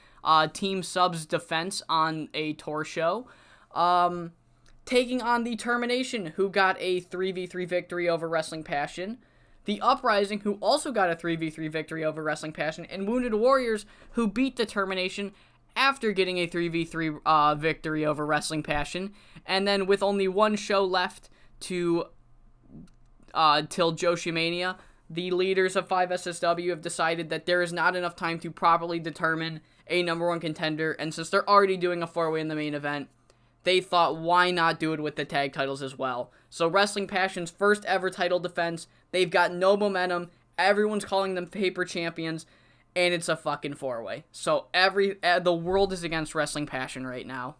Team SUB's defense on a tour show, taking on the Termination, who got a 3v3 victory over Wrestling Passion, the Uprising, who also got a 3v3 victory over Wrestling Passion, and Wounded Warriors, who beat the Termination after getting a 3v3 victory over Wrestling Passion. And then with only one show left to till JoshiMania, the leaders of 5SSW have decided that there is not enough time to properly determine a number 1 contender, and since they're already doing a 4-way in the main event, they thought, why not do it with the tag titles as well? So Wrestling Passion's first ever title defense, they've got no momentum, everyone's calling them paper champions, and it's a fucking 4-way. So the world is against Wrestling Passion right now.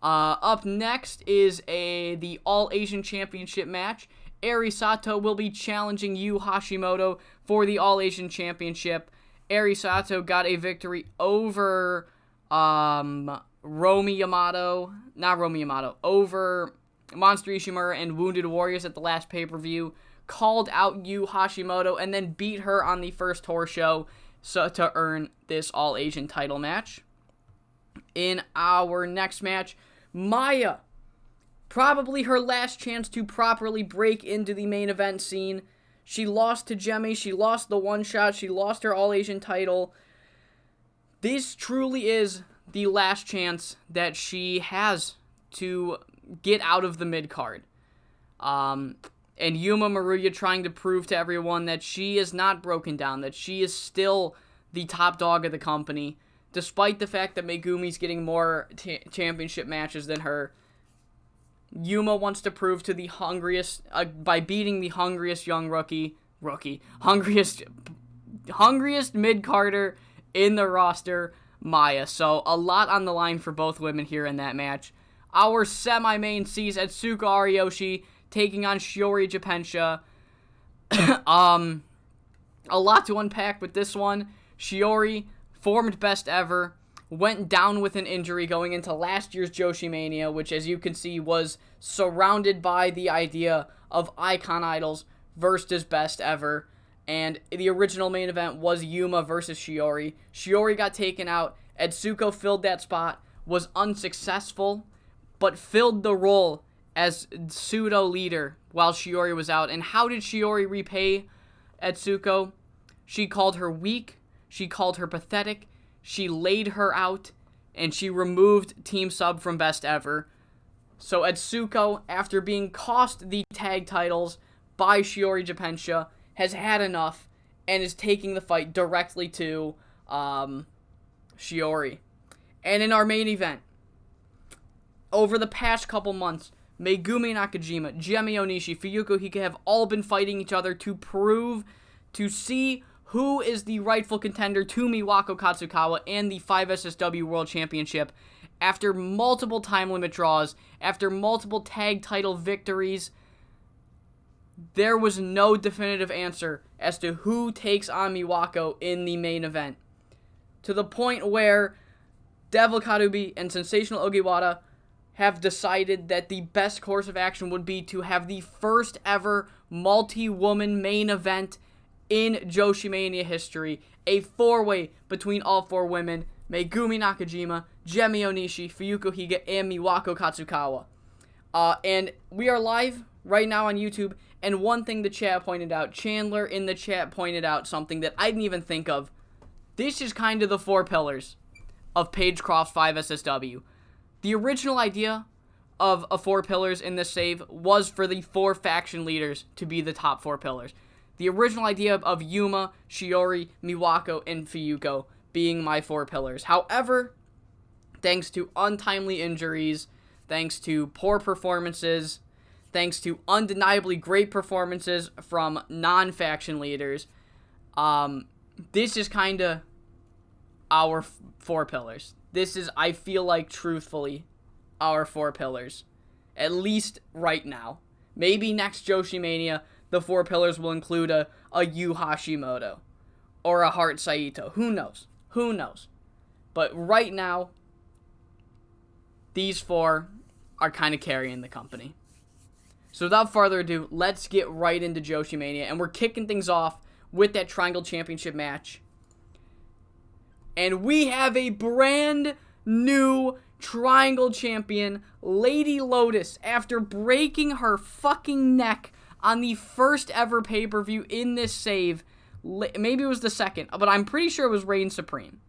Up next is the All Asian Championship match. Eri Sato will be challenging Yu Hashimoto for the All Asian Championship. Eri Sato got a victory over over Monster Ishimura and Wounded Warriors at the last pay-per-view, called out Yu Hashimoto, and then beat her on the first tour show to earn this All Asian title match. In our next match, Maya, probably her last chance to properly break into the main event scene. She lost to Gemi, she lost the one-shot, she lost her All Asian title. This truly is the last chance that she has to get out of the mid-card. And Yuma Maruya trying to prove to everyone that she is not broken down, that she is still the top dog of the company, despite the fact that Megumi's getting more championship matches than her. Yuma wants to prove to the hungriest, by beating the hungriest young hungriest mid-carder in the roster, Maya. So a lot on the line for both women here in that match. Our semi-main sees Atsuko Ariyoshi taking on Shiroi Jippensha. A lot to unpack with this one. Shiori, formed best ever, went down with an injury going into last year's JoshiMania, which, as you can see, was surrounded by the idea of Icon Idols versus best ever. And the original main event was Yuma versus Shiori. Shiori got taken out. Atsuko filled that spot, was unsuccessful, but filled the role as pseudo leader while Shiori was out. And how did Shiori repay Atsuko? She called her weak, she called her pathetic, she laid her out, and she removed Team SUB from best ever. So Atsuko, after being cost the tag titles by Shiroi Jippensha, has had enough and is taking the fight directly to Shiori. And in our main event, over the past couple months, Megumi Nakajima, Gemi Onishi, Fuyuko Hika have all been fighting each other to see who is the rightful contender to Miwako Katsukawa and the 5SSW World Championship. After multiple time limit draws, after multiple tag title victories, there was no definitive answer as to who takes on Miwako in the main event. To the point where Devil Karubi and Sensational Ogiwara have decided that the best course of action would be to have the first ever multi-woman main event in JoshiMania history. A four-way between all four women, Megumi Nakajima, Gemi Onishi, Fuyuko Higa, and Miwako Katsukawa. And we are live right now on YouTube, and one thing the chat pointed out, Chandler in the chat pointed out something that I didn't even think of. This is kind of the four pillars of Paige Croft's 5SSW. The original idea of a four pillars in this save was for the four faction leaders to be the top four pillars. The original idea of Yuma, Shiori, Miwako, and Fuyuko being my four pillars. However, thanks to untimely injuries, thanks to poor performances, thanks to undeniably great performances from non-faction leaders, this is kind of our four pillars. This is, I feel like, truthfully, our four pillars. At least right now. Maybe next JoshiMania, the four pillars will include a Yu Hashimoto or a Heart Saito. Who knows? Who knows? But right now, these four are kind of carrying the company. So without further ado, let's get right into JoshiMania. And we're kicking things off with that Triangle Championship match. And we have a brand new Triangle Champion, Lady Lotus, after breaking her fucking neck on the first ever pay-per-view in this save. Maybe it was the second, but I'm pretty sure it was Reign Supreme.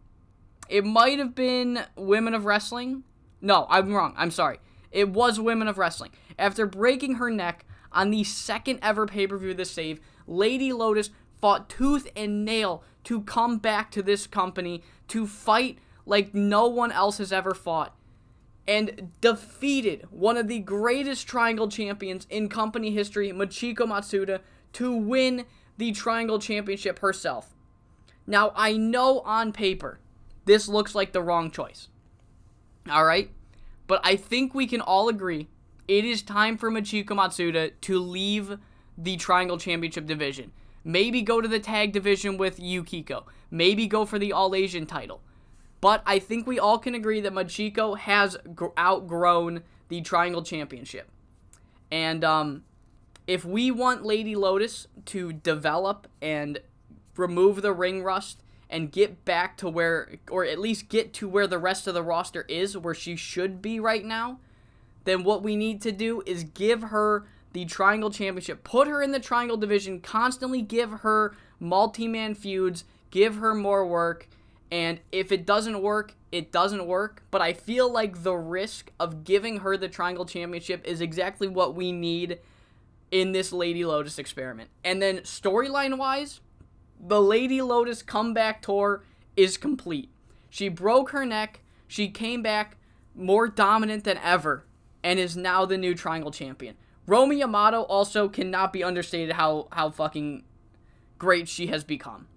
It might have been Women of Wrestling. No, I'm wrong. I'm sorry. It was Women of Wrestling. After breaking her neck on the second ever pay-per-view of this save, Lady Lotus fought tooth and nail to come back to this company, to fight like no one else has ever fought, and defeated one of the greatest Triangle champions in company history, Michiko Matsuda, to win the Triangle Championship herself. Now, I know on paper, this looks like the wrong choice. Alright? But I think we can all agree it is time for Michiko Matsuda to leave the Triangle Championship division. Maybe go to the tag division with Yukiko. Maybe go for the All-Asian title. But I think we all can agree that Michiko has outgrown the Triangle Championship. And if we want Lady Lotus to develop and remove the ring rust and get back to where, or at least get to where the rest of the roster is, where she should be right now, then what we need to do is give her the Triangle Championship, put her in the Triangle division, constantly give her multi-man feuds, give her more work, And if it doesn't work, it doesn't work. But I feel like the risk of giving her the Triangle Championship is exactly what we need in this Lady Lotus experiment. And then storyline-wise, the Lady Lotus comeback tour is complete. She broke her neck. She came back more dominant than ever and is now the new Triangle Champion. Romi Yamato also cannot be understated how fucking great she has become.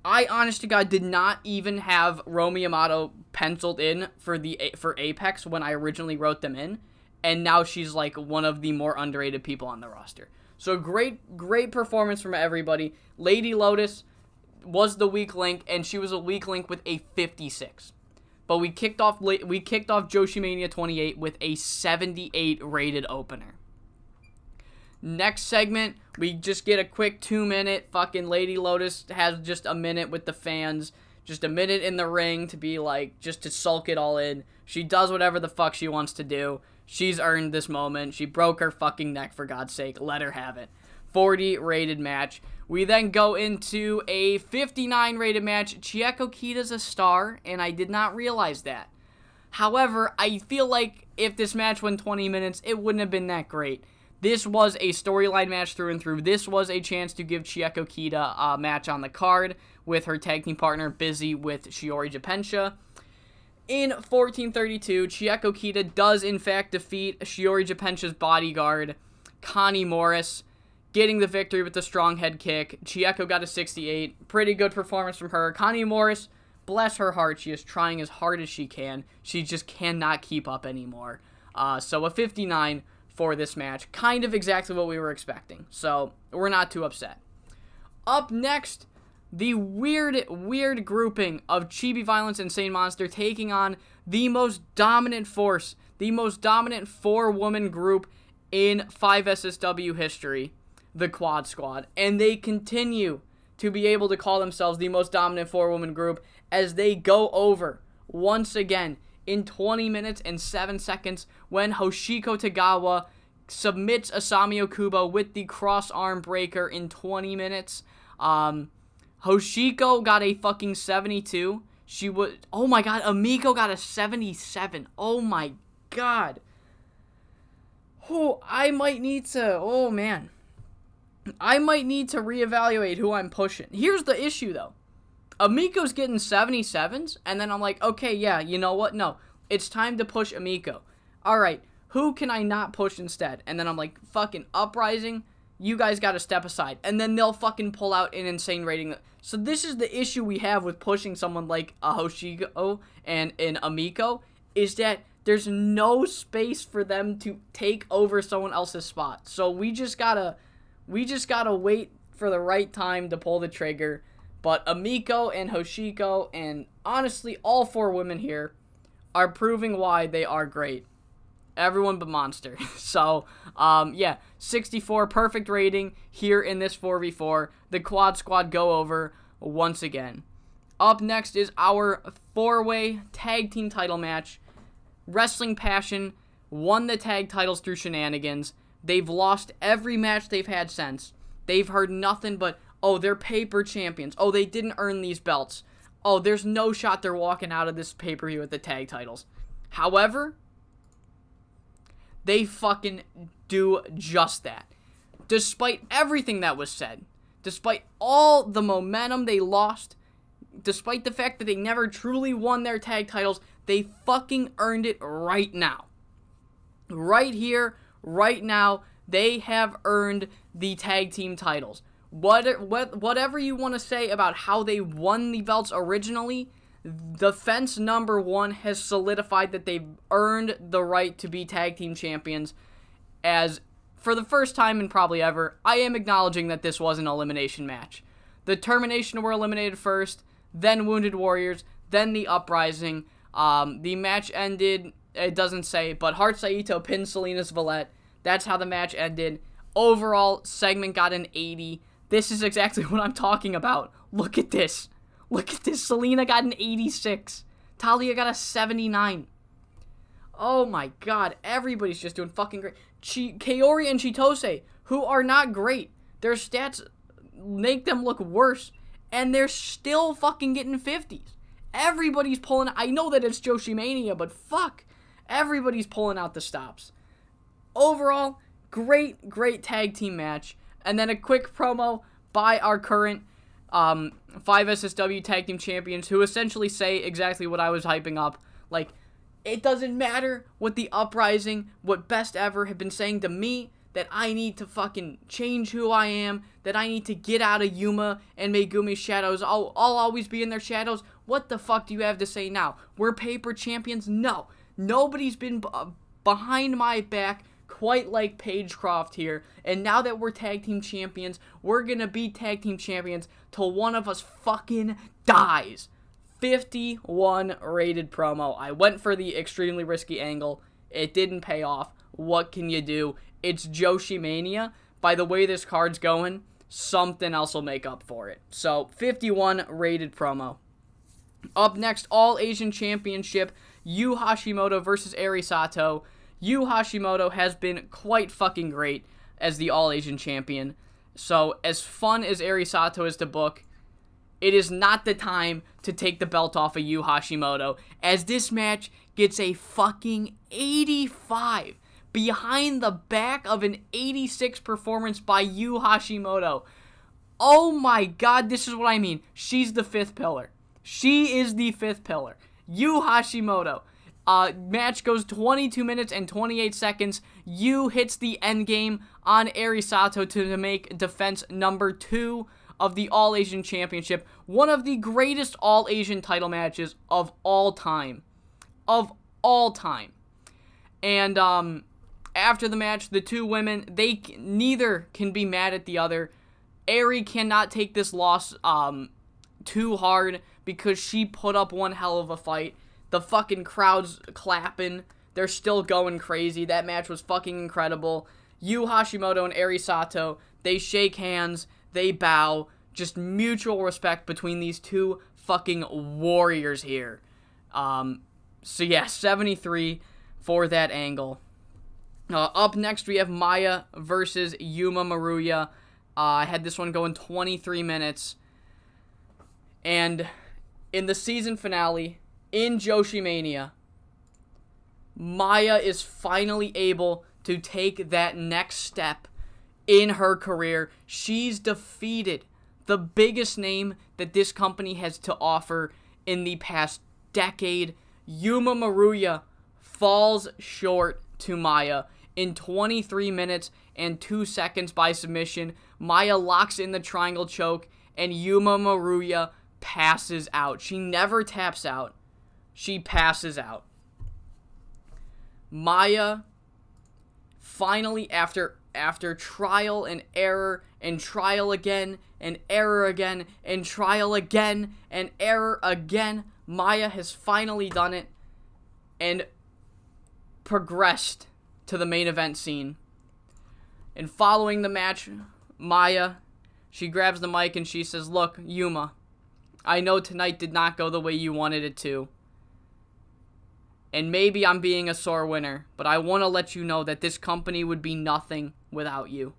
I, honest to God, did not even have Romi Yamato penciled in for Apex when I originally wrote them in, and now she's like one of the more underrated people on the roster. So great performance from everybody. Lady Lotus was the weak link, and she was a weak link with a 56. But we kicked off JoshiMania 28 with a 78 rated opener. Next segment, we just get a quick 2-minute fucking Lady Lotus has just a minute with the fans. Just a minute in the ring to be like, just to sulk it all in. She does whatever the fuck she wants to do. She's earned this moment. She broke her fucking neck, for God's sake. Let her have it. 40 rated match. We then go into a 59 rated match. Chieko Kita's a star, and I did not realize that. However, I feel like if this match went 20 minutes, it wouldn't have been that great. This was a storyline match through and through. This was a chance to give Chieko Kita a match on the card with her tag team partner, Busy, with Shiroi Jippensha. In 1432, Chieko Kita does in fact defeat Shiroi Jippensha's bodyguard, Connie Morris, getting the victory with the strong head kick. Chieko got a 68. Pretty good performance from her. Connie Morris, bless her heart, she is trying as hard as she can. She just cannot keep up anymore. So a 59 for this match. Kind of exactly what we were expecting. So we're not too upset. Up next, the weird grouping of Chibi Violence and Insane Monster taking on the most dominant force, the most dominant 4-woman group in 5SSW history, the Quad Squad. And they continue to be able to call themselves the most dominant 4-woman group as they go over, once again, in 20 minutes and 7 seconds when Hoshiko Tagawa submits Asami Okubo with the cross arm breaker in 20 minutes. Hoshiko got a fucking 72. Oh my god, Amiko got a 77. Oh my god. I might need to reevaluate who I'm pushing. Here's the issue though. Amiko's getting 77s, and then I'm like, okay, yeah, you know what? No, it's time to push Amiko. Alright, who can I not push instead? And then I'm like, fucking Uprising, you guys gotta step aside. And then they'll fucking pull out an insane rating. So this is the issue we have with pushing someone like a Hoshiko and an Amiko, is that there's no space for them to take over someone else's spot. So we just gotta wait for the right time to pull the trigger. But Amiko and Hoshiko, and honestly, all 4 women here, are proving why they are great. Everyone but Monster. So, 64, perfect rating here in this 4v4. The Quad Squad go over once again. Up next is our 4-way tag team title match. Wrestling Passion won the tag titles through shenanigans. They've lost every match they've had since. They've heard nothing but, oh, they're paper champions. Oh, they didn't earn these belts. Oh, there's no shot they're walking out of this pay-per-view with the tag titles. However, they fucking do just that. Despite everything that was said, despite all the momentum they lost, despite the fact that they never truly won their tag titles, they fucking earned it right now. Right here, right now, they have earned the tag team titles. Whatever you want to say about how they won the belts originally, Defense number 1 has solidified that they've earned the right to be tag team champions, as for the first time and probably ever, I am acknowledging that this was an elimination match. The Termination were eliminated first, then Wounded Warriors, then the Uprising. The match ended, it doesn't say, but Heart Saito pinned Selena's Valette. That's how the match ended. Overall, segment got an 80. This is exactly what I'm talking about. Look at this. Look at this. Selena got an 86. Talia got a 79. Oh my god. Everybody's just doing fucking great. Kaori and Chitose, who are not great. Their stats make them look worse. and they're still fucking getting 50s. Everybody's pulling. I know that it's JoshiMania, but fuck. Everybody's pulling out the stops. Overall, great tag team match. And then a quick promo by our current 5SSW tag team champions, who essentially say exactly what I was hyping up. Like, it doesn't matter what the Uprising, what Best Ever have been saying to me, that I need to fucking change who I am, that I need to get out of Yuma and Megumi's shadows. I'll always be in their shadows. What the fuck do you have to say now? We're paper champions? No. Nobody's been behind my back quite like Paige Croft here. And now that we're tag team champions, we're gonna be tag team champions till one of us fucking dies. 51 rated promo. I went for the extremely risky angle. It didn't pay off. What can you do? It's JoshiMania. By the way this card's going, something else will make up for it. So, 51 rated promo. Up next, All Asian Championship, Yu Hashimoto versus Eri Sato. Yu Hashimoto has been quite fucking great as the All Asian Champion. So, as fun as Eri Sato is to book, it is not the time to take the belt off of Yu Hashimoto, as this match gets a fucking 85 behind the back of an 86 performance by Yu Hashimoto. Oh my god, this is what I mean. She's the fifth pillar. She is the fifth pillar. Yu Hashimoto. Match goes 22 minutes and 28 seconds. Yu hits the end game on Eri Sato to make defense number 2 of the All Asian Championship. One of the greatest All Asian title matches of all time. Of all time. And, after the match, the two women, neither can be mad at the other. Eri cannot take this loss too hard because she put up one hell of a fight. The fucking crowd's clapping. They're still going crazy. That match was fucking incredible. Yu Hashimoto and Eri Sato, they shake hands, they bow. Just mutual respect between these two fucking warriors here. So yeah, 73 for that angle. Up next, we have Maya versus Yuma Maruya. I had this one going 23 minutes. And in the season finale, in JoshiMania, Maya is finally able to take that next step in her career. She's defeated the biggest name that this company has to offer in the past decade. Yuma Maruya falls short to Maya in 23 minutes and 2 seconds by submission. Maya locks in the triangle choke, and Yuma Maruya passes out. She never taps out. She passes out. Maya, finally, after trial and error, and trial again, and error again, and trial again, and error again, Maya has finally done it, and progressed to the main event scene. And following the match, Maya, she grabs the mic and she says, "Look, Yuma, I know tonight did not go the way you wanted it to. And maybe I'm being a sore winner, but I want to let you know that this company would be nothing without you.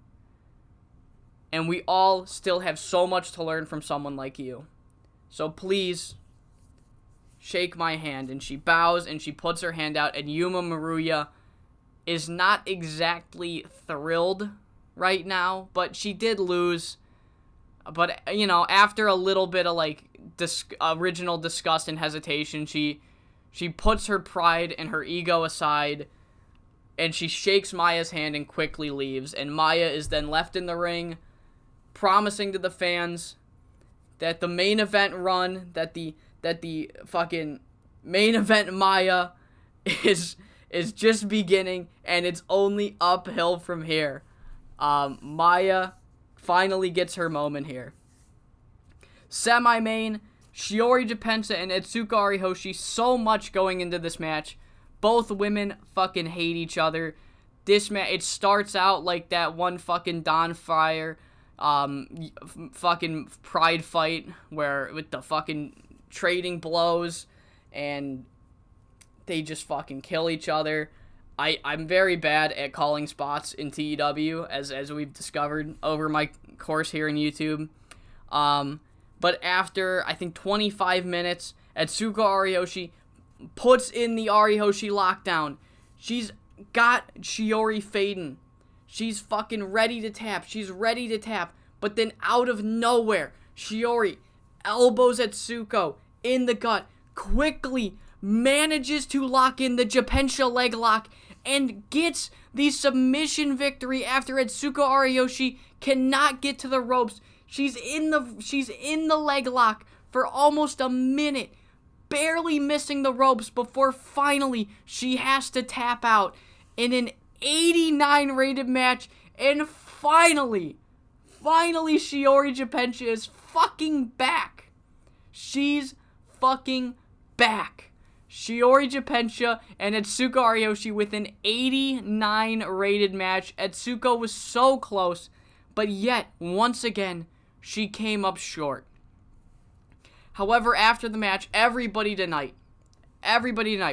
And we all still have so much to learn from someone like you. So please, shake my hand." And she bows and she puts her hand out, and Yuma Maruya is not exactly thrilled right now, but she did lose. But, you know, after a little bit of, like, original disgust and hesitation, she puts her pride and her ego aside, and she shakes Maya's hand and quickly leaves. And Maya is then left in the ring, promising to the fans that the main event run, that the fucking main event Maya is just beginning, and it's only uphill from here. Maya finally gets her moment here. Semi-main, Shiroi Jippensha and Etsuko Arihoshi, so much going into this match. Both women fucking hate each other. This match, it starts out like that one fucking Dawn Fire fucking pride fight where with the fucking trading blows and they just fucking kill each other. I'm very bad at calling spots in TEW, as we've discovered over my course here in YouTube. But after, I think, 25 minutes, Atsuko Ariyoshi puts in the Ariyoshi lockdown. She's got Shiori fading. She's fucking ready to tap. She's ready to tap. But then out of nowhere, Shiori elbows Atsuko in the gut. Quickly manages to lock in the Jippensha leg lock and gets the submission victory after Atsuko Ariyoshi cannot get to the ropes. She's in the leg lock for almost a minute, barely missing the ropes before finally she has to tap out in an 89 rated match. And finally Shiori Jippensha is fucking back. She's fucking back. Shiori Jippensha and Atsuko Ariyoshi with an 89 rated match. Atsuko was so close, but yet, once again, she came up short. However, after the match, everybody tonight,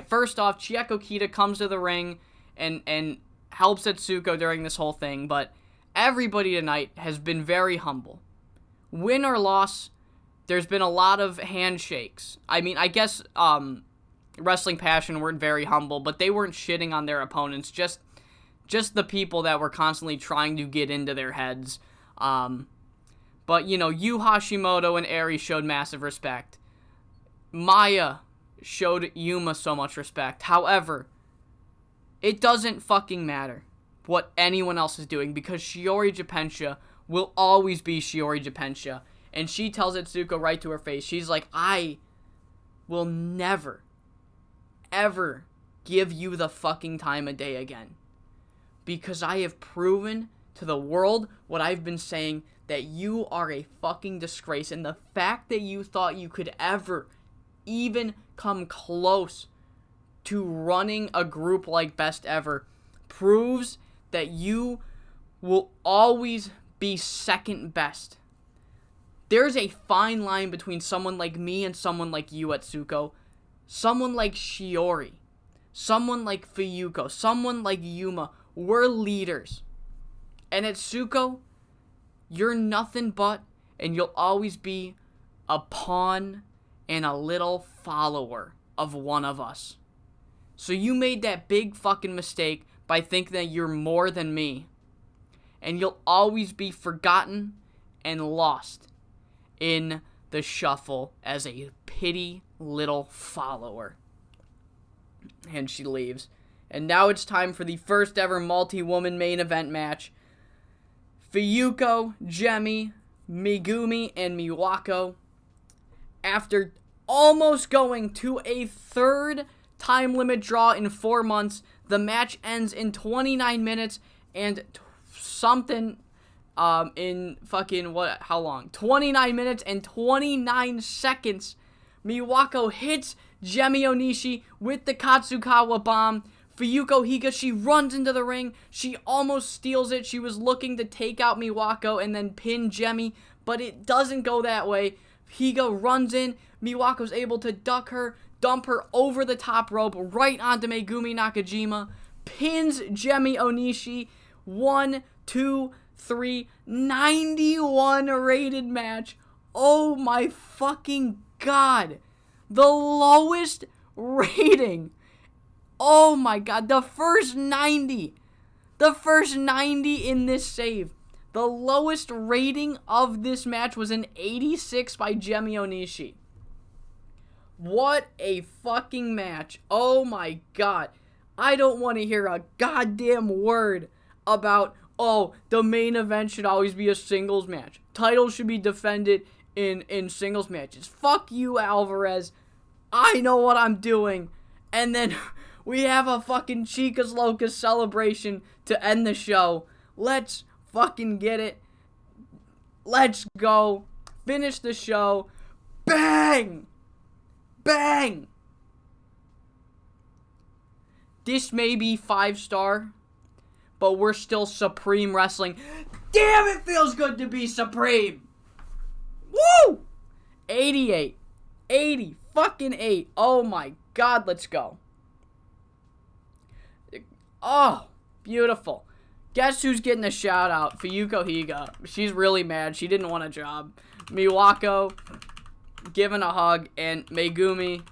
first off, Chieko Kita comes to the ring and helps Atsuko during this whole thing, but everybody tonight has been very humble. Win or loss, there's been a lot of handshakes. I mean, I guess, Wrestling Passion weren't very humble, but they weren't shitting on their opponents, just the people that were constantly trying to get into their heads. But, Yu Hashimoto and Eri showed massive respect. Maya showed Yuma so much respect. However, it doesn't fucking matter what anyone else is doing, because Shiori Jippensha will always be Shiori Jippensha. And she tells Atsuko right to her face, she's like, I will never, ever give you the fucking time of day again. Because I have proven to the world what I've been saying, that you are a fucking disgrace. And the fact that you thought you could ever even come close to running a group like Best Ever proves that you will always be second best. There's a fine line between someone like me and someone like you, Atsuko. Someone like Shiori. Someone like Fuyuko. Someone like Yuma. We're leaders. And Atsuko, you're nothing but, and you'll always be, a pawn and a little follower of one of us. So you made that big fucking mistake by thinking that you're more than me. And you'll always be forgotten and lost in the shuffle as a petty little follower. And she leaves. And now it's time for the first ever multi-woman main event match. Fuyuko, Jemi, Megumi, and Miwako. After almost going to a third time limit draw in 4 months, the match ends in 29 minutes and something in fucking, how long? 29 minutes and 29 seconds. Miwako hits Jemi Onishi with the Katsukawa bomb. Fuyuko Higa, she runs into the ring. She almost steals it. She was looking to take out Miwako and then pin Jemi, but it doesn't go that way. Higa runs in. Miwako's able to duck her, dump her over the top rope, right onto Megumi Nakajima. Pins Jemi Onishi. 1, 2, 3, 91 rated match. Oh my fucking god. The lowest rating. Oh my god. The first 90 in this save. The lowest rating of this match was an 86 by Jemi Onishi. What a fucking match. Oh my god. I don't want to hear a goddamn word about, oh, the main event should always be a singles match. Titles should be defended in singles matches. Fuck you, Alvarez. I know what I'm doing. And then we have a fucking Chicas Locas celebration to end the show. Let's fucking get it. Let's go. Finish the show. Bang! Bang! This may be 5-star, but we're still Supreme Wrestling. Damn, it feels good to be Supreme! Woo! 88. 80 fucking 8. Oh my god, let's go. Oh, beautiful. Guess who's getting a shout out? Fuyuko Higa. She's really mad. She didn't want a job. Miwako giving a hug, and Megumi,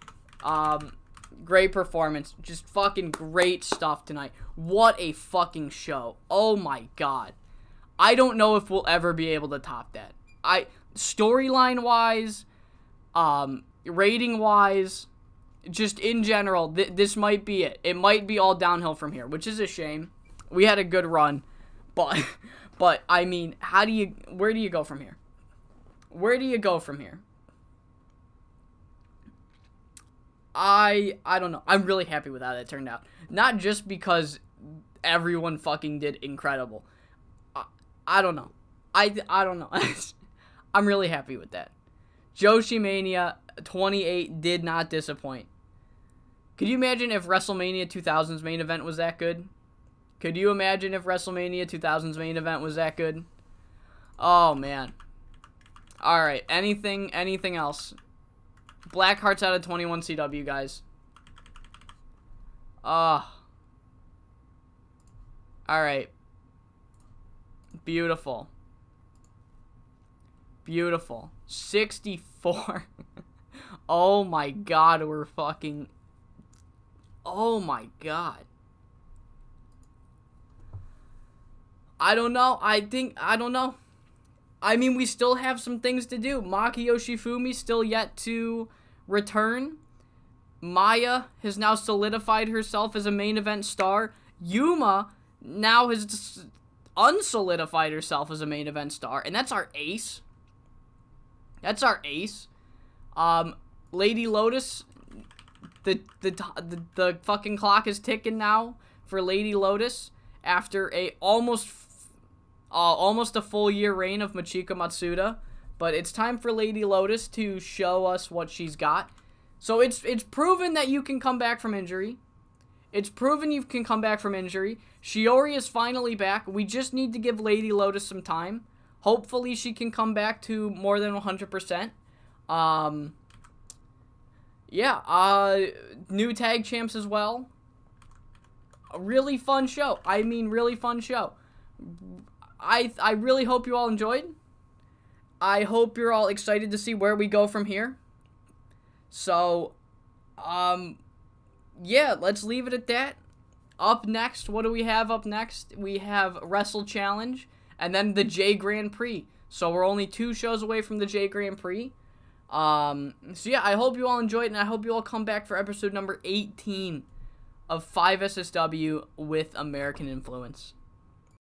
great performance. Just fucking great stuff tonight. What a fucking show. Oh my god. I don't know if we'll ever be able to top that. Storyline wise, rating wise, just in general, this might be it. It might be all downhill from here, which is a shame. We had a good run, but I mean, where do you go from here? Where do you go from here? I don't know. I'm really happy with how that turned out. Not just because everyone fucking did incredible. I don't know. I don't know. I'm really happy with that. JoshiMania 28 did not disappoint. Could you imagine if WrestleMania 2000's main event was that good? Could you imagine if WrestleMania 2000's main event was that good? Oh, man. Alright, anything else? Black Hearts out of 21 CW, guys. Alright. Beautiful. Beautiful. 64. Oh my god, we're fucking... Oh my god. I don't know. I don't know. I mean, we still have some things to do. Maki Yoshifumi still yet to return. Maya has now solidified herself as a main event star. Yuma now has unsolidified herself as a main event star. And that's our ace. That's our ace. Lady Lotus, the fucking clock is ticking now for Lady Lotus after a almost a full year reign of Machiko Matsuda. But it's time for Lady Lotus to show us what she's got. So it's proven that you can come back from injury. It's proven you can come back from injury. Shiori is finally back. We just need to give Lady Lotus some time. Hopefully she can come back to more than 100%. New tag champs as well. A really fun show. I mean, really fun show. I really hope you all enjoyed. I hope you're all excited to see where we go from here. So, let's leave it at that. Up next, what do we have up next? We have Wrestle Challenge, and then the J Grand Prix. So we're only 2 shows away from the J Grand Prix. I hope you all enjoyed, and I hope you all come back for episode number 18 of 5SSW with American Influence.